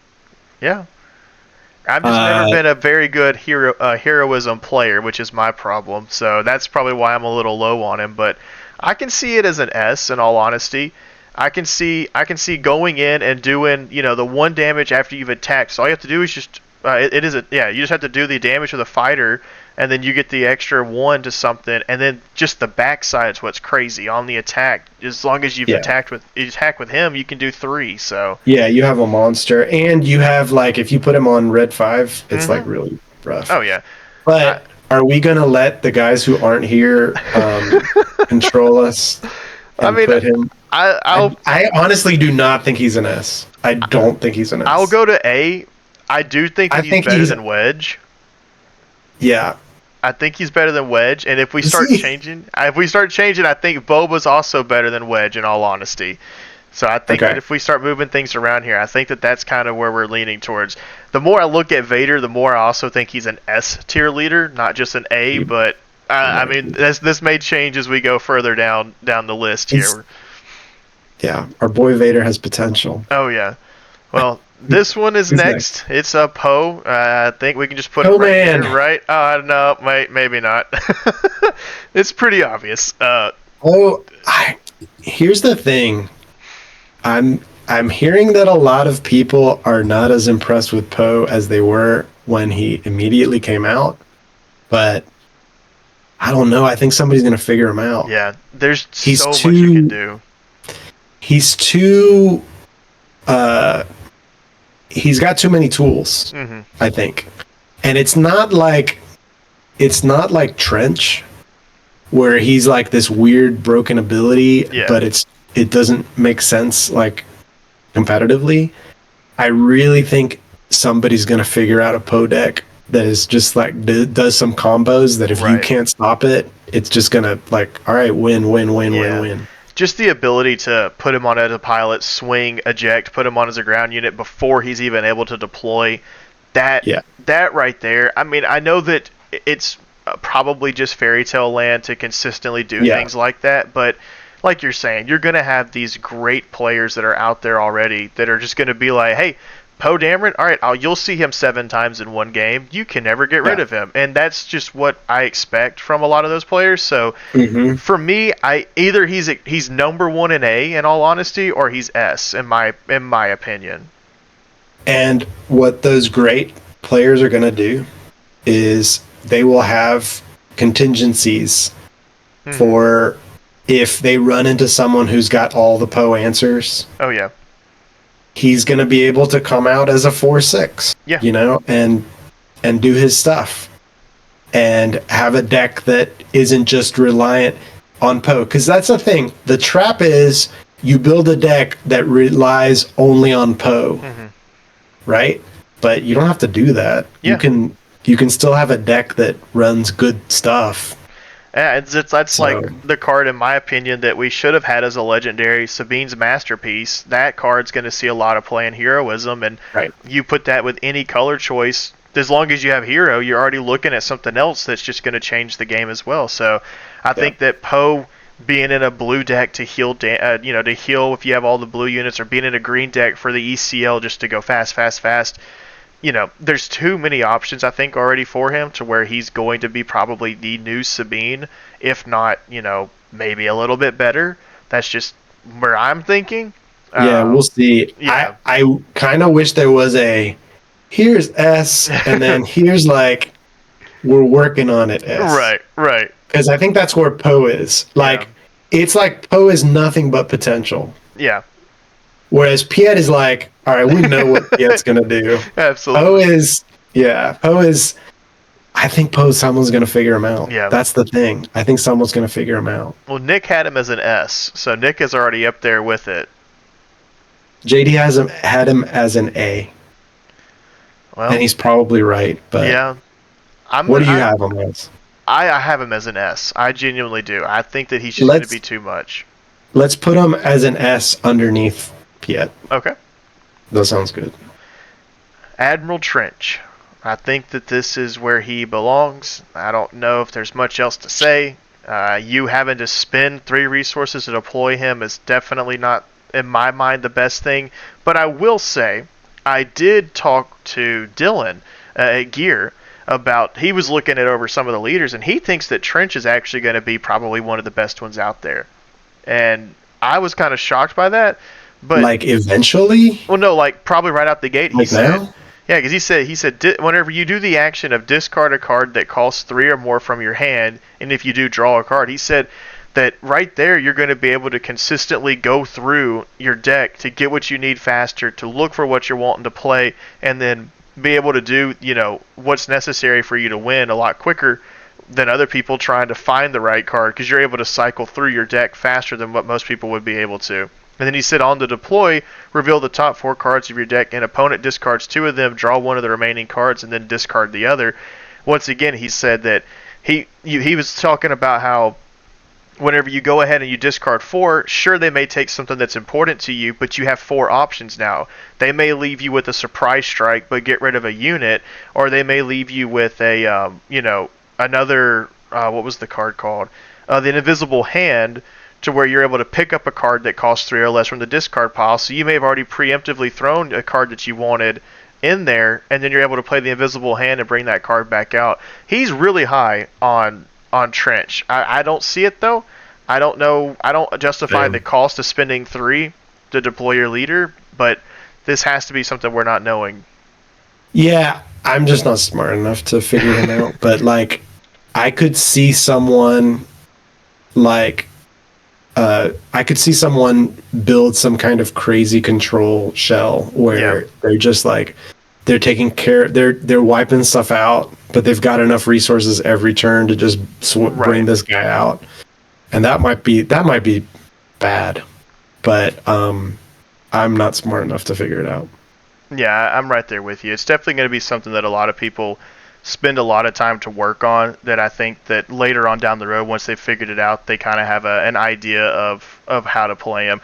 I've just never been a very good heroism player, which is my problem. So that's probably why I'm a little low on him. But I can see it as an S. In all honesty, I can see going in and doing the 1 damage after you've attacked. So all you have to do is just you just have to do the damage with a fighter, and then you get the extra 1 to something, and then just the backside is what's crazy on the attack. As long as you've attack with him, you can do 3. So yeah, you have a monster, and you have if you put him on red 5, it's really rough. Oh yeah, but are we gonna let the guys who aren't here control us? And put him. I honestly do not think he's an S. I don't think he's an S. I'll go to A. I do think he's better than Wedge. Yeah. I think he's better than Wedge, and if we start changing, I think Boba's also better than Wedge, in all honesty. So I think that if we start moving things around here, I think that that's kind of where we're leaning towards. The more I look at Vader, the more I also think he's an S tier leader, not just an A. But I mean, this may change as we go further down the list here. Yeah, our boy Vader has potential. Oh yeah. Well, this one is next. It's a Poe. I think we can just put it right here, right? No, maybe not. It's pretty obvious. Here's the thing. I'm hearing that a lot of people are not as impressed with Poe as they were when he immediately came out, but I don't know. I think somebody's gonna figure him out. Yeah, there's so much you can do. He's too. He's got too many tools, I think, and it's not like Trench, where he's like this weird broken ability, but it doesn't make sense competitively. I really think somebody's gonna figure out a Poe deck that is just does some combos that if you can't stop it, it's just gonna all right, win. Just the ability to put him on as a pilot, swing, eject, put him on as a ground unit before he's even able to deploy. That Yeah. that right there. I mean, I know that it's probably just fairy tale land to consistently do Yeah. things like that, but like you're saying, you're going to have these great players that are out there already that are just going to be like, hey, Poe Dameron, all right, you'll see him 7 times in one game. You can never get rid Yeah. of him, and that's just what I expect from a lot of those players. So Hmm. for me, I either he's number one in A in all honesty, or he's S in my opinion. And what those great players are going to do is they will have contingencies Hmm. for if they run into someone who's got all the Poe answers, Oh yeah, he's going to be able to come out as a 4/6, yeah, and do his stuff and have a deck that isn't just reliant on Poe. Because that's the thing. The trap is you build a deck that relies only on Poe, hmm, right? But you don't have to do that. yeah. You can still have a deck that runs good stuff. Yeah, that's like So the card, in my opinion, that we should have had as a legendary, Sabine's Masterpiece. That card's going to see a lot of play in Heroism, and right. you put that with any color choice. As long as you have Hero, you're already looking at something else that's just going to change the game as well. So I Yeah. think that Poe being in a blue deck to heal, to heal if you have all the blue units, or being in a green deck for the ECL just to go fast, fast, fast. There's too many options, I think, already for him to where he's going to be probably the new Sabine, if not, maybe a little bit better. That's just where I'm thinking. Yeah, we'll see. Yeah. I kind of wish there was a here's S and then here's like we're working on it S. Right, right. Because I think that's where Poe is. Yeah. Like it's like Poe is nothing but potential. Yeah. Whereas Piet is like, all right, we know what Piet's gonna do. Poe Absolutely. is I think someone's gonna figure him out. Yeah. That's the thing. I think someone's gonna figure him out. Well, Nick had him as an S, so Nick is already up there with it. JD had him as an A. Well, And he's probably right, but yeah. what do you have him as? I have him as an S. I genuinely do. I think that he's just going to be too much. Let's put him as an S underneath Piet. Okay. That sounds good. Admiral Trench. I think that this is where he belongs. I don't know if there's much else to say. You having to spend 3 resources to deploy him is definitely not, in my mind, the best thing. But I will say, I did talk to Dylan at Gear about, he was looking at over some of the leaders, and he thinks that Trench is actually going to be probably one of the best ones out there. And I was kind of shocked by that. But like eventually? Well, no, like probably right out the gate. He Like said, now? yeah, because he said whenever you do the action of discard a card that costs 3 or more from your hand, and if you do draw a card, he said that right there you're going to be able to consistently go through your deck to get what you need faster, to look for what you're wanting to play, and then be able to do what's necessary for you to win a lot quicker than other people trying to find the right card, because you're able to cycle through your deck faster than what most people would be able to. And then he said, on the deploy, reveal the top 4 cards of your deck, and opponent discards 2 of them, draw 1 of the remaining cards, and then discard the other. Once again, he said that he was talking about how whenever you go ahead and you discard 4, sure, they may take something that's important to you, but you have 4 options now. They may leave you with a surprise strike, but get rid of a unit, or they may leave you with a, another, what was the card called? The Invisible Hand, to where you're able to pick up a card that costs 3 or less from the discard pile. So you may have already preemptively thrown a card that you wanted in there, and then you're able to play the Invisible Hand and bring that card back out. He's really high on Trench. I don't see it though. I don't know. I don't justify the cost of spending 3 to deploy your leader, but this has to be something we're not knowing. Yeah, I'm just not smart enough to figure him out. But like, I could see someone like. I could see someone build some kind of crazy control shell where they're just like they're taking care, they're wiping stuff out, but they've got enough resources every turn to just bring this guy out, and that might be bad, but I'm not smart enough to figure it out. Yeah, I'm right there with you. It's definitely going to be something that a lot of people spend a lot of time to work on, that I think that later on down the road, once they've figured it out, they kind of have an idea of how to play them.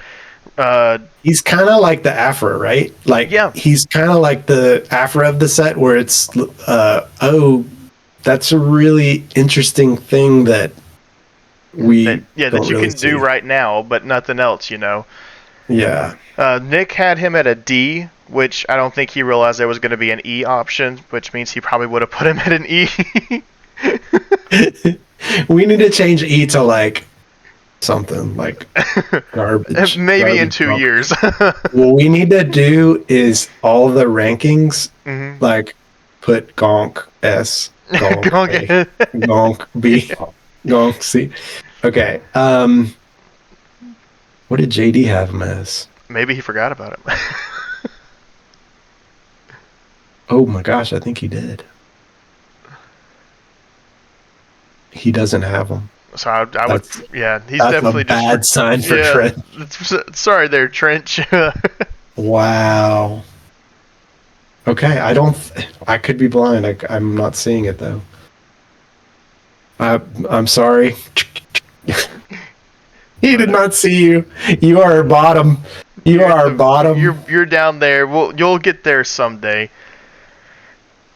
He's kind of like the Afra, right? Like Yeah, he's kind of like the Afra of the set, where it's oh, that's a really interesting thing that that we yeah that don't you really can do see. right now, but nothing else. Yeah. Nick had him at a D, which I don't think he realized there was going to be an E option, which means he probably would have put him at an E. We need to change E to like something like garbage, Maybe in garbage. 2 years. What we need to do is all the rankings, hmm like put Gonk S, Gonk Go A, get Gonk B, Gonk C. Okay. What did JD have him as? Maybe he forgot about him. Oh my gosh, I think he did. He doesn't have them. So I would, That's yeah, he's that's a definitely just bad sign for yeah. Trent. Sorry there, Trench. Wow. Okay, I don't. I could be blind. I'm not seeing it though. I'm sorry. He did not see you. You are bottom. You You're at are the bottom. you're down there. Well, you'll get there someday.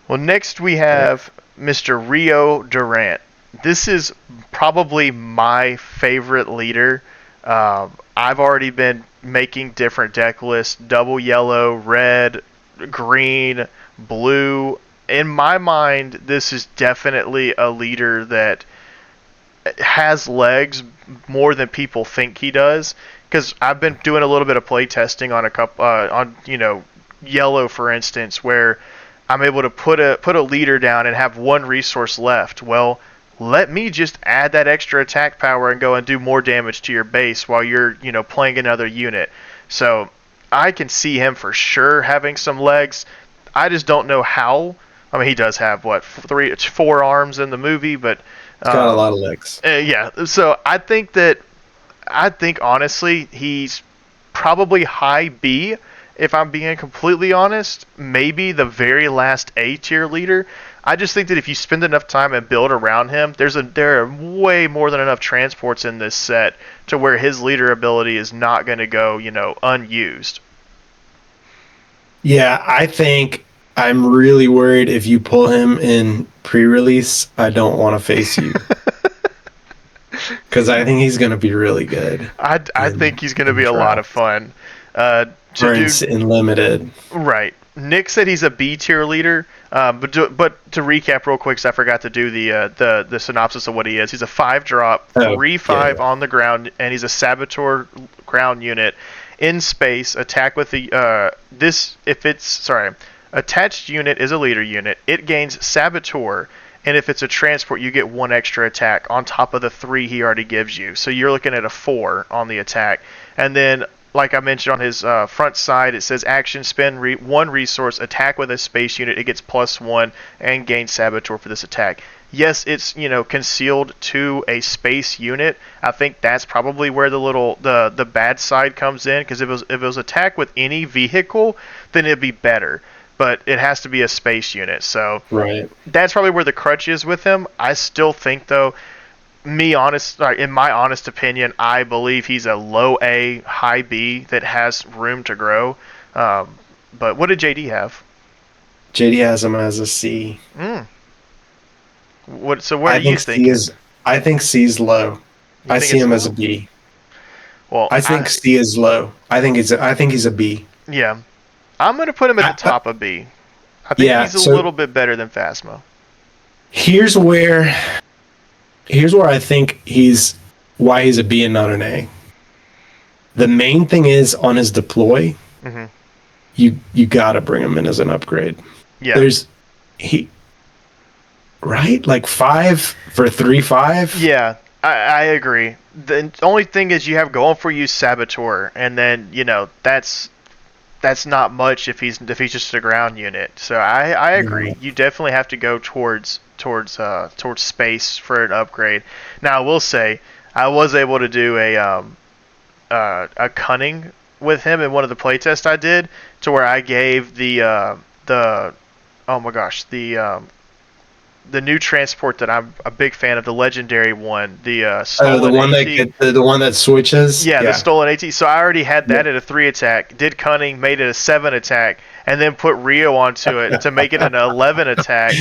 Well, next we Okay. have Mr. Rio Durant. This is probably my favorite leader. I've already been making different deck lists: double yellow, red, green, blue. In my mind, this is definitely a leader that has legs more than people think he does. Because I've been doing a little bit of play testing on a couple, on yellow for instance, where I'm able to put a leader down and have one resource left. Well, let me just add that extra attack power and go and do more damage to your base while you're playing another unit. So I can see him for sure having some legs. I just don't know how. I mean, he does have what 4 arms in the movie, but It's got a um, lot of legs. yeah. So I think honestly he's probably high B. If I'm being completely honest, maybe the very last A tier leader. I just think that if you spend enough time and build around him, there are way more than enough transports in this set to where his leader ability is not going to go unused. Yeah, I think I'm really worried if you pull him in pre-release. I don't want to face you because I think he's going to be really good I think he's going to in be a lot of draft fun. Uh, to or in, do in limited. Right. Nick said he's a B tier leader, but to recap real quick, 'cause I forgot to do the synopsis of what he is. He's a 5-drop, Oh, three yeah, five yeah. on the ground, and he's a saboteur ground unit in space. Attack with the this if it's sorry, attached unit is a leader unit. It gains saboteur, and if it's a transport, you get 1 extra attack on top of the 3 he already gives you. So you're looking at a 4 on the attack, and then like I mentioned on his front side, it says action, spend 1 resource, attack with a space unit. It gets +1 and gains saboteur for this attack. Yes, it's concealed to a space unit. I think that's probably where the bad side comes in, because if it was attack with any vehicle, then it'd be better. But it has to be a space unit, so Right. that's probably where the crutch is with him. I still think though, in my honest opinion, I believe he's a low A, high B that has room to grow. But what did JD have? JD has him as a C. Mm. What? So what are I you think C thinking? is. I think C is low. You I think see it's him as a low? B. Well, I think C is low. I think he's a B. yeah, I'm gonna put him at the I, top of B. I think yeah. he's a So little bit better than Phasma. here's where I think why he's a B and not an A. The main thing is on his deploy. hmm You gotta bring him in as an upgrade. Yeah, There's he right like 5 for 3-5. yeah, I agree. The only thing is you have going for you Saboteur, and then that's not much if he's just a ground unit. So I agree. You definitely have to go towards space for an upgrade. Now I will say I was able to do a cunning with him in one of the playtests I did, to where I gave the oh my gosh, the new transport that I'm a big fan of, the legendary one, the The stolen one AT. the one that switches. Yeah, the Yeah. stolen AT. So I already had that Yeah. at a 3 attack, did cunning, made it a 7 attack, and then put Rio onto it to make it an 11 attack,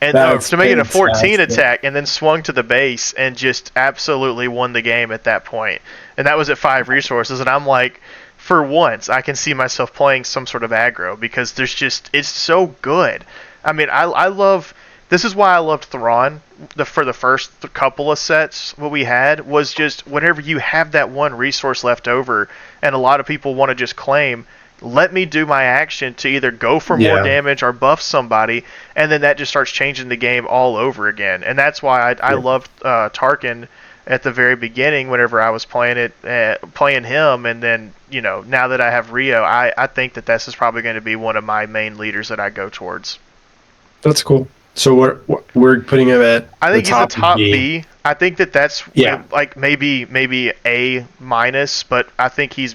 and That's to make it a 14 fantastic. attack, and then swung to the base and just absolutely won the game at that point. And that was at 5 resources, and I'm like, for once, I can see myself playing some sort of aggro because it's so good. I mean, I love. This is why I loved Thrawn. For the first couple of sets, what we had was just whenever you have that one resource left over, and a lot of people want to just claim, let me do my action to either go for more damage or buff somebody, and then that just starts changing the game all over again. And that's why I loved Tarkin at the very beginning whenever I was playing him, and then now that I have Rio, I think that this is probably going to be one of my main leaders that I go towards. That's cool. So we're putting him at I think the top he's a top B. B. I think that's like maybe A minus, but I think he's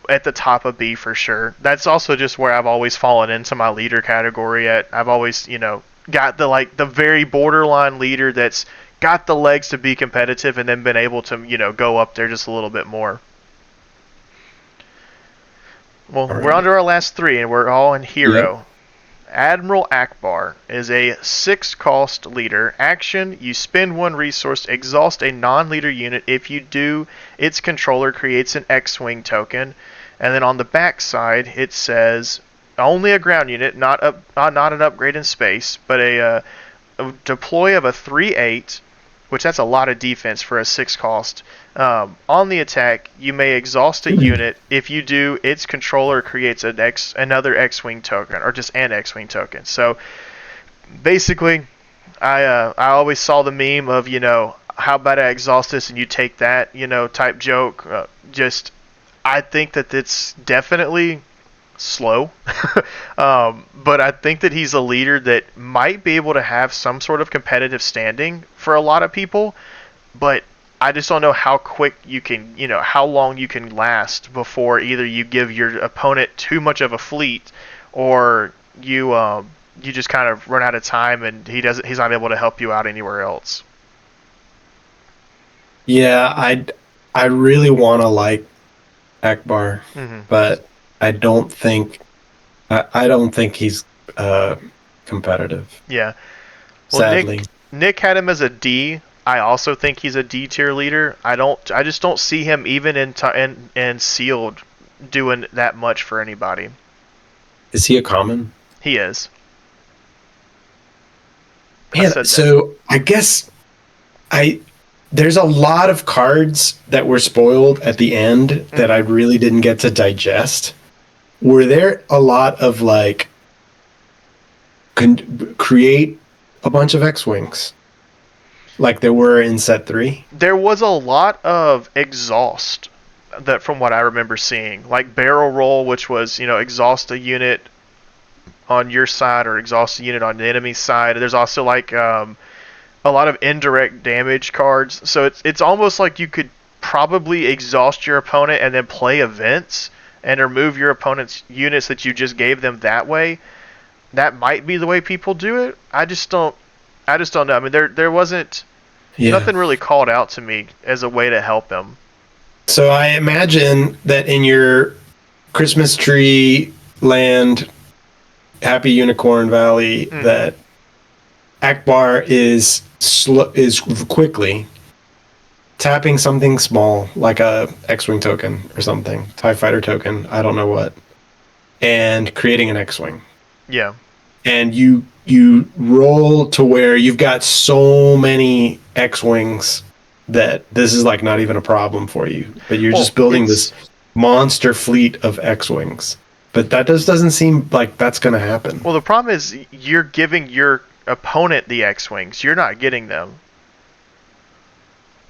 at the top of B for sure. That's also just where I've always fallen into my leader category at. I've always, got the very borderline leader that's got the legs to be competitive and then been able to, go up there just a little bit more. Well, we're on to our last 3 and we're all in hero. Yep. Admiral Akbar is a 6-cost leader. Action, you spend 1 resource to exhaust a non-leader unit. If you do, its controller creates an X-Wing token. And then on the back side, it says, only a ground unit, not an upgrade in space, but a deploy of a 3/8, which that's a lot of defense for a 6-cost. On the attack, you may exhaust a unit. If you do, its controller creates another X-Wing token, or just an X-Wing token. So basically, I always saw the meme of, how about I exhaust this and you take that, type joke. I think that it's definitely slow, but I think that he's a leader that might be able to have some sort of competitive standing for a lot of people, but I just don't know how quick you can, how long you can last before either you give your opponent too much of a fleet, or you just kind of run out of time and he's not able to help you out anywhere else. Yeah, I really want to like Akbar, but I don't think he's competitive. Yeah. Well, sadly, Nick had him as a D. I also think he's a D tier leader. I just don't see him even in sealed doing that much for anybody. Is he a common? He is. Man, so I guess there's a lot of cards that were spoiled at the end that I really didn't get to digest. Were there a lot of create a bunch of X-Wings like there were in set 3? There was a lot of exhaust that from what I remember seeing, like barrel roll, which was, exhaust a unit on your side or exhaust a unit on the enemy side. There's also a lot of indirect damage cards. So it's almost like you could probably exhaust your opponent and then play events and remove your opponent's units that you just gave them that way. That might be the way people do it. I just don't know. I mean, there wasn't nothing really called out to me as a way to help him. So I imagine that in your Christmas tree land, Happy Unicorn Valley, that Akbar is quickly tapping something small like a X-Wing token or something, TIE Fighter token, I don't know what, and creating an X-Wing. Yeah. And you roll to where you've got so many X-Wings that this is not even a problem for you, but you're just building this monster fleet of X-Wings. But that doesn't seem like that's going to happen. Well, the problem is you're giving your opponent the X-Wings. You're not getting them.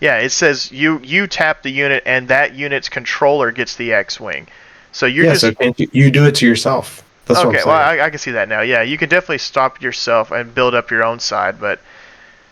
Yeah, it says you tap the unit and that unit's controller gets the X-Wing. So so can't you do it to yourself? That's okay, well, I can see that now. Yeah, you can definitely stop yourself and build up your own side, but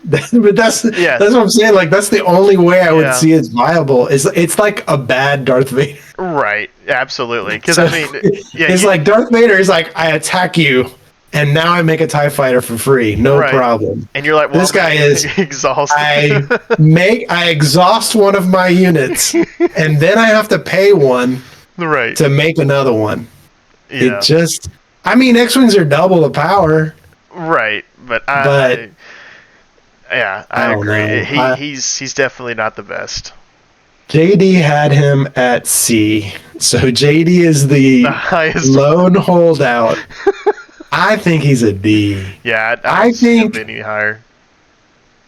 that's what I'm saying. That's the only way I would see it's viable. It's like a bad Darth Vader. Right, absolutely. Because it's like Darth Vader is I attack you, and now I make a TIE fighter for free, no problem. And you're like, well, this guy is exhausted. I exhaust one of my units, and then I have to pay one to make another one. Yeah. It just, I mean, X-Wings are double the power. Right, but I agree. He's definitely not the best. JD had him at C, so JD is the highest lone holdout. I think he's a D. Yeah, I don't think any higher.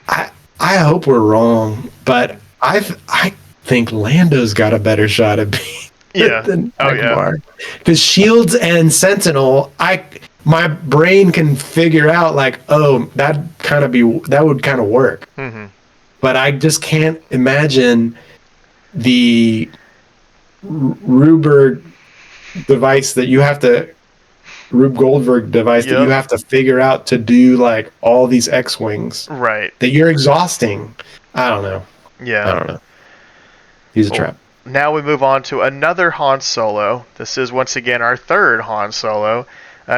I hope we're wrong, but I think Lando's got a better shot at being than Akbar. Because Shields and Sentinel, my brain can figure out like, oh, that would kind of work. Mm-hmm. But I just can't imagine the Rube Goldberg device that you have to figure out to do like all these X-Wings. Right. That you're exhausting. I don't know. Yeah. I don't know. He's a trap. Now we move on to another Han Solo. This is once again our third Han Solo.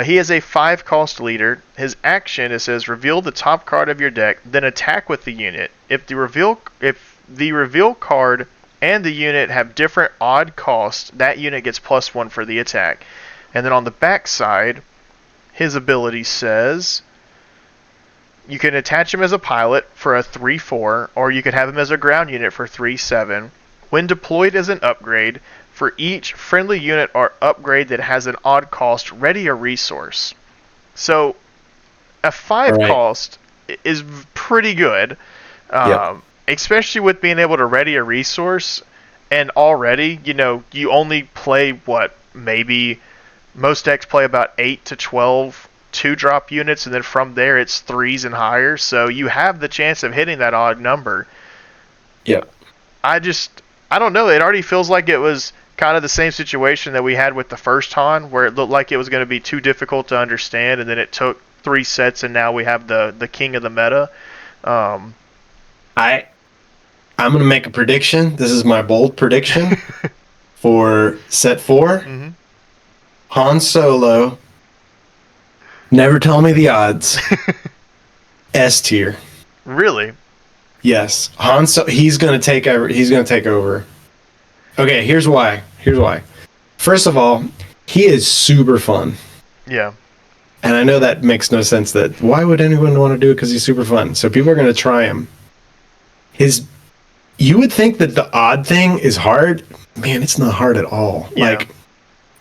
He is a 5-cost leader. His action, it says, reveal the top card of your deck, then attack with the unit. If the reveal card and the unit have different odd costs, that unit gets +1 for the attack. And then on the back side, his ability says you can attach him as a pilot for a 3/4, or you could have him as a ground unit for 3/7. When deployed as an upgrade, for each friendly unit or upgrade that has an odd cost, ready a resource. So a 5 cost is pretty good, especially with being able to ready a resource. And already, you only play maybe most decks play about 8 to 12 2-drop units, and then from there it's 3s and higher. So you have the chance of hitting that odd number. Yeah. I don't know. It already feels like it was kind of the same situation that we had with the first Han, where it looked like it was going to be too difficult to understand, and then it took 3 sets, and now we have the king of the meta. I'm going to make a prediction. This is my bold prediction for set 4. Mm-hmm. Han Solo. Never tell me the odds. S tier. Really? Yes. He's going to take over. He's going to take over. Okay, here's why. First of all, he is super fun. Yeah. And I know that makes no sense. That why would anyone want to do it? Because he's super fun. So people are going to try him. You would think that the odd thing is hard. Man, it's not hard at all. Yeah. Like,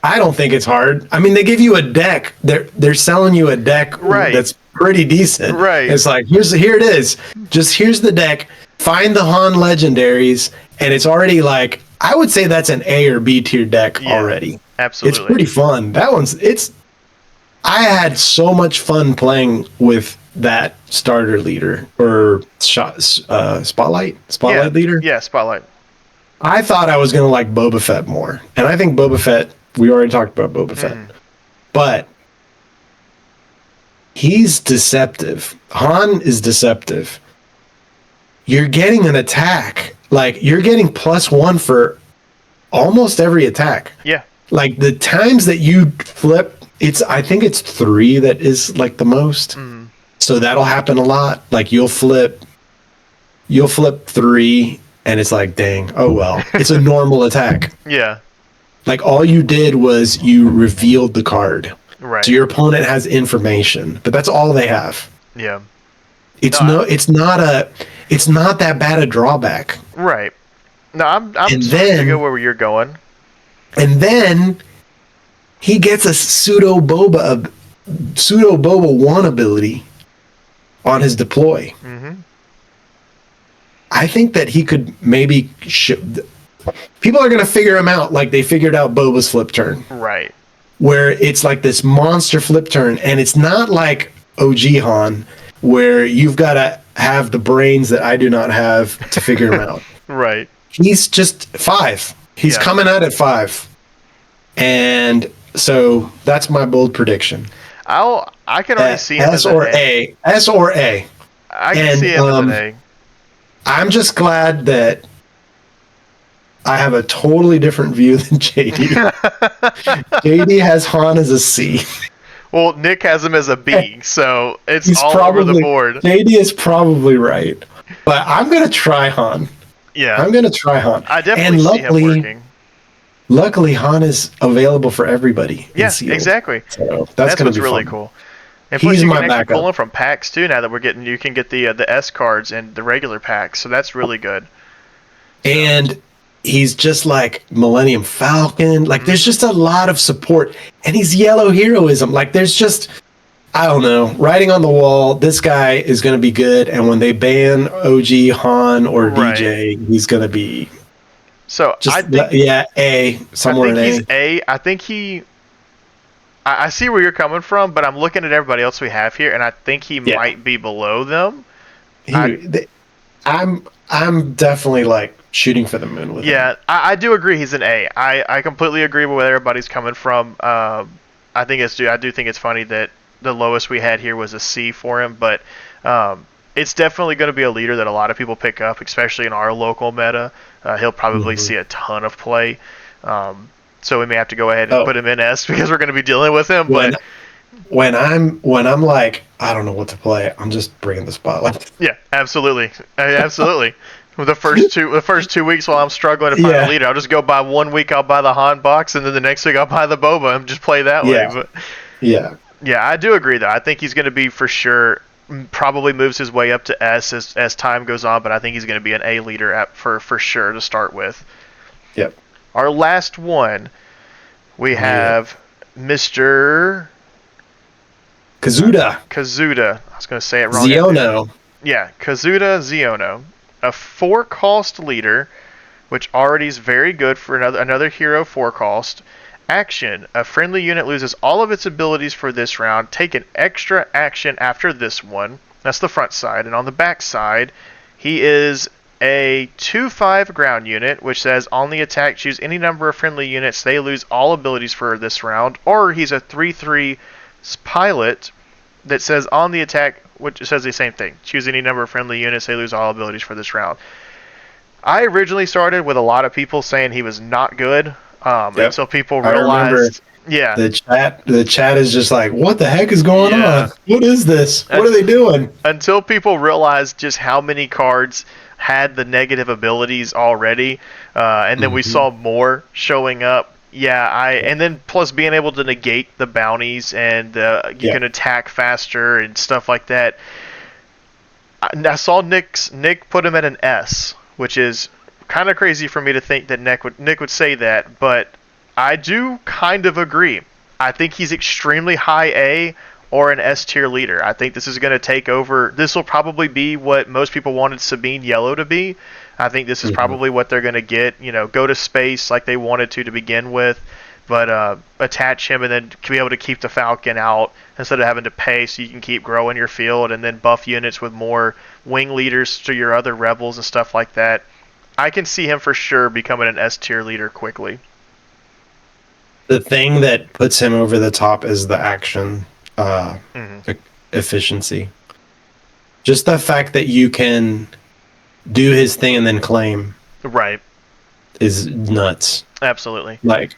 I don't think it's hard. I mean, they give you a deck. They're selling you a deck that's pretty decent. Right. It's like, here it is. Just here's the deck. Find the Han legendaries, and it's already like, I would say that's an A or B tier deck already. Absolutely. It's pretty fun. I had so much fun playing with that starter leader or spotlight leader. Yeah, spotlight. I thought I was going to like Boba Fett more. And I think Boba Fett, we already talked about Boba Fett. But he's deceptive. Han is deceptive. You're getting an attack. Like, you're getting +1 for almost every attack. Yeah. Like, the times that you flip, I think it's 3 that is like the most. So that'll happen a lot. Like, you'll flip 3 and it's like, dang, oh well. It's a normal attack. Yeah. Like, all you did was you revealed the card. Right. So your opponent has information, but that's all they have. Yeah. It's not that bad a drawback. Right. No, I'm starting to go where you're going. And then he gets a pseudo Boba 1 ability on his deploy. Mm-hmm. I think that he could maybe people are going to figure him out like they figured out Boba's flip turn. Right. Where it's like this monster flip turn, and it's not like OG Han, where you've got to have the brains that I do not have to figure him out. Right. He's just 5. He's coming out at 5. And so that's my bold prediction. I can already see him as an A. S or A. I can see him as an A. I'm just glad that I have a totally different view than JD. JD has Han as a C. Well, Nick has him as a B, so it's He's all over the probably board. JD is probably right, but I'm gonna try Han. Yeah, I'm gonna try Han, I definitely and see him working. luckily Han is available for everybody in Yeah, sealed, exactly. so And that's that's gonna what's be really fun. cool. And plus, He's you my can actually pull backup. them from packs too. Now that you can get the S cards and the regular packs, so that's really good. So, And he's just like Millennium Falcon. Like there's mhm. just a lot of support. And he's yellow heroism. Like there's just I don't know, writing on the wall, this guy is gonna be good. And when they ban OG Han or Right. DJ, he's gonna be So just yeah, A, I somewhere think in he's A. A. I see where you're coming from, but I'm looking at everybody else we have here, and I think he Yeah. might be below them. I He I'm definitely like shooting for the moon with him. Yeah, I do agree he's an A. I completely agree with where everybody's coming from. I do think it's funny that the lowest we had here was a C for him, but it's definitely going to be a leader that a lot of people pick up, especially in our local meta. He'll probably Mhm. see a ton of play. So we may have to go ahead and Oh, put him in S because we're going to be dealing with him. when But when I'm like I don't know what to play, I'm just bringing the spotlight. yeah, absolutely, absolutely. The first 2 weeks while I'm struggling to find a Yeah, leader, I'll just go buy 1 week. I'll buy the Han box, and then the next week I'll buy the Boba and just play that way. yeah, But yeah. yeah, I do agree though. I think he's going to be for sure. Probably moves his way up to S as time goes on, but I think he's going to be an A leader for sure to start with. Yep. Our last one, we Yeah. have Mr. Kazuda. Kazuda. I was going to say it wrong. Ziono. Yeah, Kazuda Ziono, a 4-cost leader, which already is very good for another hero 4-cost. Action: a friendly unit loses all of its abilities for this round. Take an extra action after this one. That's the front side. And on the back side, he is a 2/5 ground unit, which says on the attack, choose any number of friendly units. They lose all abilities for this round. Or he's a 3/3 pilot that says on the attack, which says the same thing. Choose any number of friendly units. They lose all abilities for this round. I originally started with a lot of people saying he was not good Yep. until people I remember realized, yeah, the chat is just like, what the heck is going yeah, on? What is this? What are they doing? until people realized just how many cards had the negative abilities already, and then we Mhm. saw more showing up. Yeah, and then plus being able to negate the bounties and you Yeah. can attack faster and stuff like that. I saw Nick put him at an S, which is kind of crazy for me to think that Nick would say that, but I do kind of agree. I think he's extremely high A or an S tier leader. I think this is going to take over. This will probably be what most people wanted Sabine Yellow to be. I think this is Mhm. probably what they're going to get. Go to space like they wanted to begin with, but attach him and then be able to keep the Falcon out instead of having to pay, so you can keep growing your field and then buff units with more wing leaders to your other rebels and stuff like that. I can see him for sure becoming an S tier leader quickly. The thing that puts him over the top is the action Hmm. e- efficiency. Just the fact that you can do his thing and then claim Right. is nuts. Absolutely. Like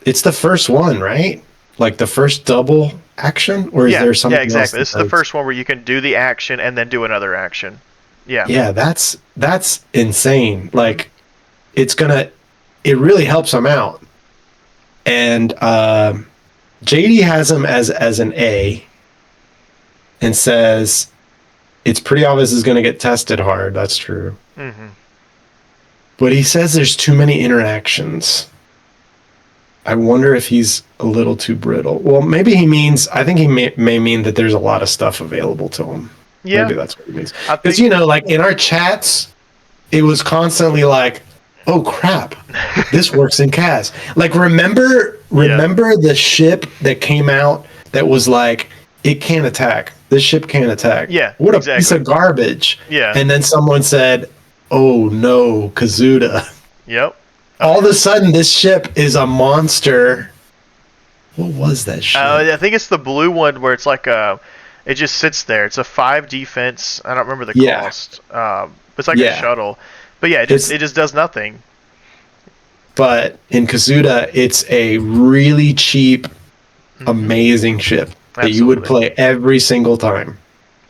it's the first one, right? Like the first double action, or is Yeah. there Yeah. something else Exactly. that This is the does? first one where you can do the action and then do another action. Yeah. Yeah, that's insane. Like it really helps him out. And JD has him as an A, and says it's pretty obvious is going to get tested hard. That's true. Hmm. But he says there's too many interactions. I wonder if he's a little too brittle. Well, maybe he means, I think he may mean that there's a lot of stuff available to him. Yeah. Maybe that's what he means. I Because, think. like in our chats, it was constantly like, oh crap, this works in CAS. Like, remember the ship that came out that was like, it can't attack. This ship can't attack. Yeah. What a Exactly. piece of garbage. Yeah. And then someone said, oh no, Kazuda. Yep. All of a sudden, this ship is a monster. What was that ship? I think it's the blue one where it's like it just sits there. It's a 5 defense. I don't remember the Yeah. cost. It's like a Yeah. shuttle. But yeah, it just does nothing. But in Kazuda, it's a really cheap amazing ship that you would Absolutely. play every single time.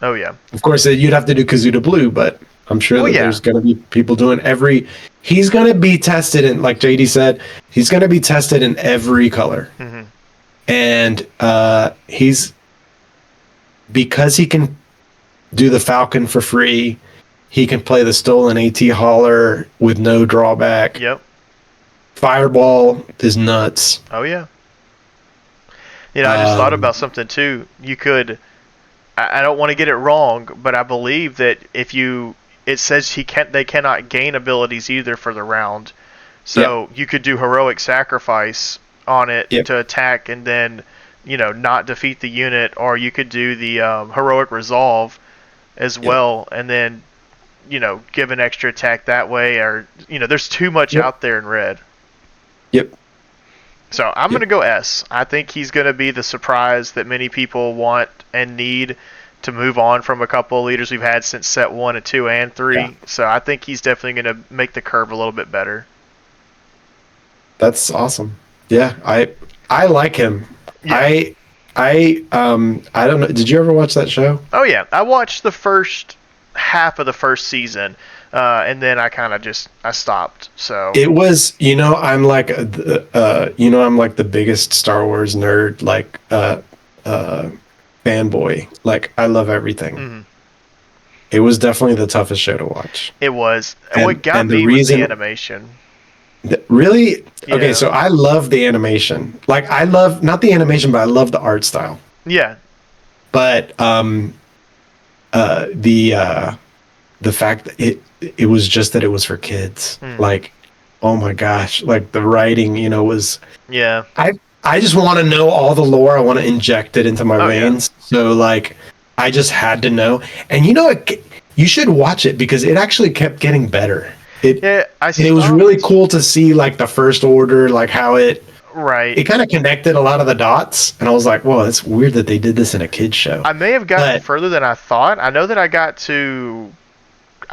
Oh yeah. Of course, you'd have to do Kazuda Blue, but I'm sure Well, that yeah. there's going to be people doing every. He's going to be tested in, like JD said, he's going to be tested in every color, and he's because he can do the Falcon for free. He can play the stolen AT hauler with no drawback. Yep. Fireball is nuts. Oh yeah. You know, I just thought about something too. You could. I don't want to get it wrong, but I believe that if you, it says they cannot gain abilities either for the round. So you could do heroic sacrifice on it to attack and then, not defeat the unit, or you could do the heroic resolve as well, and then, give an extra attack that way, or there's too much out there in red. Yep. So I'm going to go S. I think he's going to be the surprise that many people want and need to move on from a couple of leaders we've had since set 1 and 2 and 3. Yeah. So I think he's definitely going to make the curve a little bit better. That's awesome. Yeah, I like him. Yeah. I don't know. Did you ever watch that show? Oh yeah, I watched the first half of the first season. And then I kind of I stopped. So it was, I'm like, I'm like the biggest Star Wars nerd, fanboy. Like, I love everything. It was definitely the toughest show to watch. It was. And what got me was the animation. Really? Yeah. Okay, so I love the animation. Like, I love not the animation, but I love the art style. Yeah. But the fact that it was just that it was for kids. Like, oh my gosh, like the writing, was. Yeah. I just want to know all the lore. I want to inject it into my veins. Yeah. So like, I just had to know. And you should watch it because it actually kept getting better. It was really cool to see like the First Order, like how it. Right. It kind of connected a lot of the dots, and I was like, "Whoa, it's weird that they did this in a kid's show." I may have gotten further than I thought. I know that I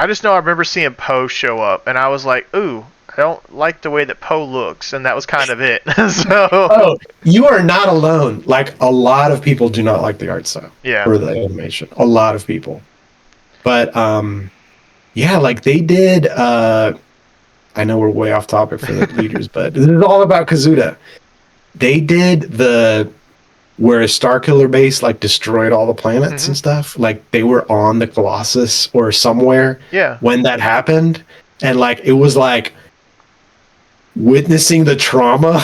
just know I remember seeing Poe show up, and I was like, "Ooh, I don't like the way that Poe looks," and that was kind of it. Oh, you are not alone. Like, a lot of people do not like the art style or the animation. A lot of people, but yeah, like they did. I know we're way off topic for the leaders, but this is all about Kazuda. They did where a Starkiller base like destroyed all the planets and stuff. Like, they were on the Colossus or somewhere when that happened, and like it was like witnessing the trauma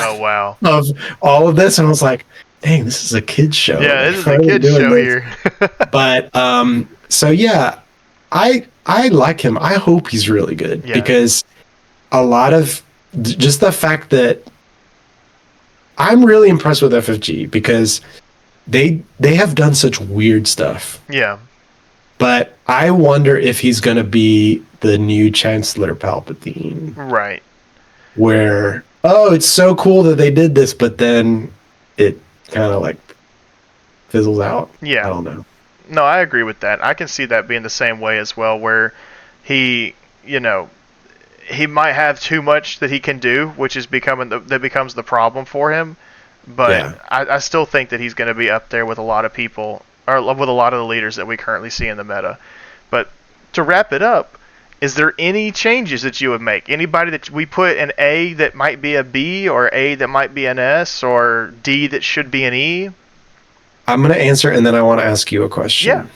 of all of this, and I was like, dang, this is a kid's show. Yeah, this is a kid's show here. But so yeah, I like him. I hope he's really good because a lot of just the fact that I'm really impressed with FFG because they have done such weird stuff. Yeah. But I wonder if he's going to be the new Chancellor Palpatine. Right. Where, it's so cool that they did this, but then it kind of like fizzles out. Yeah. I don't know. No, I agree with that. I can see that being the same way as well, where he might have too much that he can do, which is that becomes the problem for him. But I still think that he's going to be up there with a lot of people, or with a lot of the leaders that we currently see in the meta. But to wrap it up, is there any changes that you would make? Anybody that we put an A that might be a B, or A that might be an S, or D that should be an E? I'm going to answer, and then I want to ask you a question. Yeah.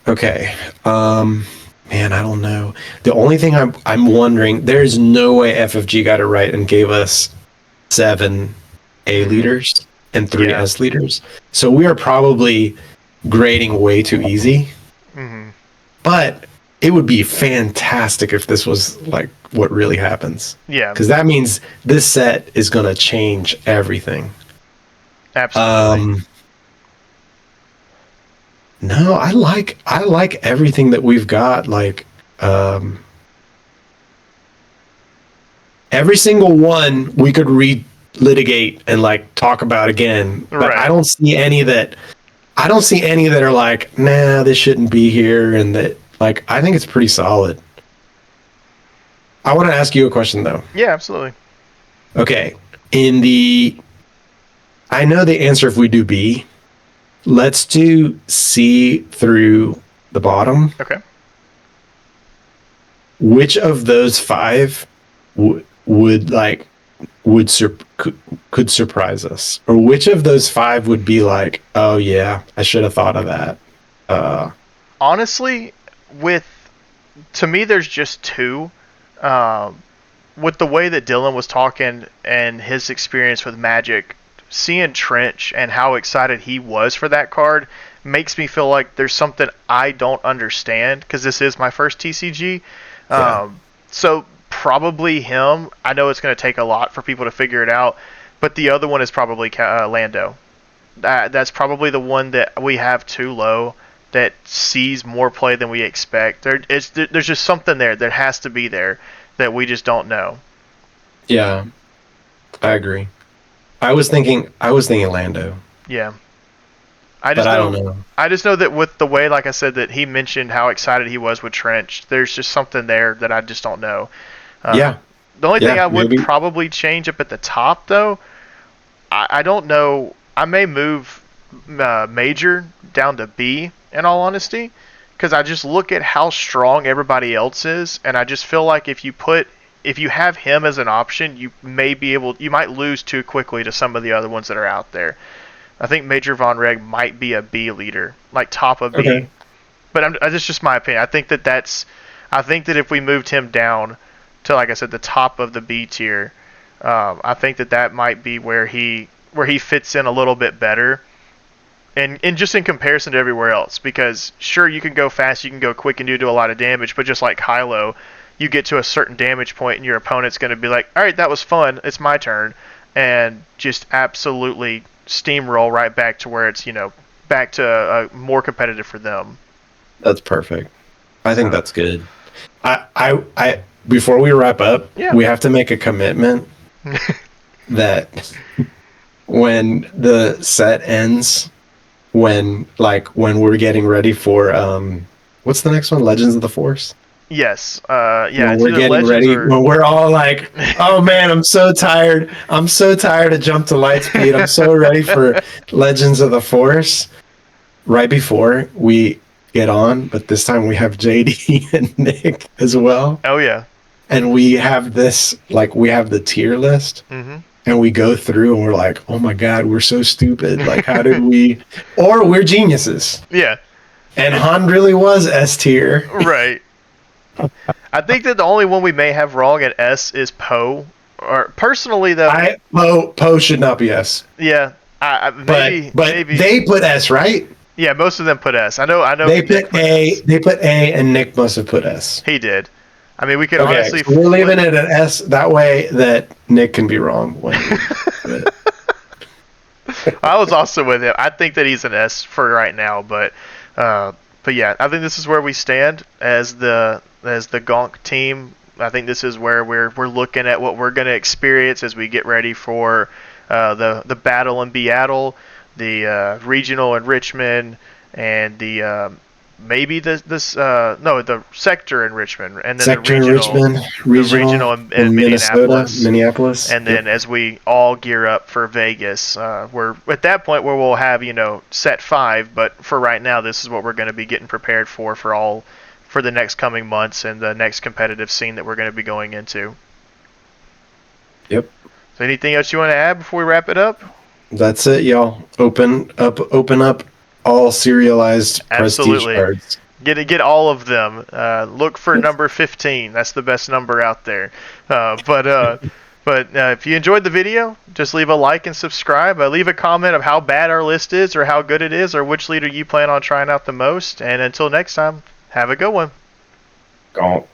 Okay. Man, I don't know. The only thing I'm wondering, there's no way FFG got it right and gave us 7 A leaders and 3 S leaders. So we are probably grading way too easy. But it would be fantastic if this was like what really happens. Yeah. Because that means this set is going to change everything. Absolutely. No, I like everything that we've got. Like, every single one we could relitigate and like talk about again. But I don't see any that are like, nah, this shouldn't be here, and that like I think it's pretty solid. I want to ask you a question though. Yeah, absolutely. Okay, in the I know the answer if we do B. Let's do C through the bottom. Okay. Which of those five would like would could surprise us, or which of those five would be like, oh yeah, I should have thought of that. Honestly, to me, there's just two. Um, with the way that Dylan was talking and his experience with Magic, seeing Trench and how excited he was for that card makes me feel like there's something I don't understand because this is my first TCG. Yeah. So probably him. I know it's going to take a lot for people to figure it out, but the other one is probably Lando. That's probably the one that we have too low that sees more play than we expect. There's just something there that has to be there that we just don't know. Yeah, I agree. I was thinking Lando, Yeah. but I don't know. I just know that with the way, like I said, that he mentioned how excited he was with Trench, there's just something there that I just don't know. Yeah, The only thing yeah, I would maybe. probably change up at the top, though, I don't know. I may move Major down to B, in all honesty, because I just look at how strong everybody else is, and I just feel like if you have him as an option, you might lose too quickly to some of the other ones that are out there. I think Major Von Reg might be a B leader, like top of B. Okay. But that's just my opinion. I think that if we moved him down to, like I said, the top of the B tier, I think that might be where he fits in a little bit better. And just in comparison to everywhere else, because sure you can go fast, you can go quick, and do a lot of damage, but just like Kylo, you get to a certain damage point, and your opponent's going to be like, all right, that was fun, it's my turn, and just absolutely steamroll right back to where it's back to more competitive for them. That's perfect. I think So that's good. Before we wrap up, yeah. we have to make a commitment that when the set ends, when we're getting ready for what's the next one? Legends of the Force? Yes. Yeah. When It's we're either getting Legends ready, or when we're all like, oh man, I'm so tired. I'm so tired to jump to Lightspeed. I'm so ready for Legends of the Force. Right before we get on, but this time we have JD and Nick as well. oh yeah. And we have we have the tier list, Mhm. and we go through and we're like, oh my God, we're so stupid. Like, how did we, or we're geniuses. Yeah. And Han really was S tier. Right. I think that the only one we may have wrong at S is Poe. Or personally, though, Poe should not be S. yeah, But maybe. they put S, right? Yeah, most of them put S. I know. They Nick put A. S. They put A, and Nick must have put S. He did. I mean, we could Okay, honestly. so we're leaving it at S. That way, that Nick can be wrong when. I was also with him. I think that he's an S for right now, but yeah, I think this is where we stand as the Gonk team. I think this is where we're looking at what we're going to experience as we get ready for the battle in Seattle, the regional in Richmond, and the maybe the sector in Richmond, and then Sector in Richmond, regional in Minnesota, Minneapolis. Minneapolis. And then as we all gear up for Vegas, we're at that point where we'll have set 5. But for right now, this is what we're going to be getting prepared for the next coming months and the next competitive scene that we're going to be going into. Yep. So anything else you want to add before we wrap it up? That's it, y'all. Open up all serialized prestige cards. Get all of them. Look for number 15. That's the best number out there. But if you enjoyed the video, just leave a like and subscribe. Leave a comment of how bad our list is or how good it is or which leader you plan on trying out the most. And until next time, have a good one. Gonk.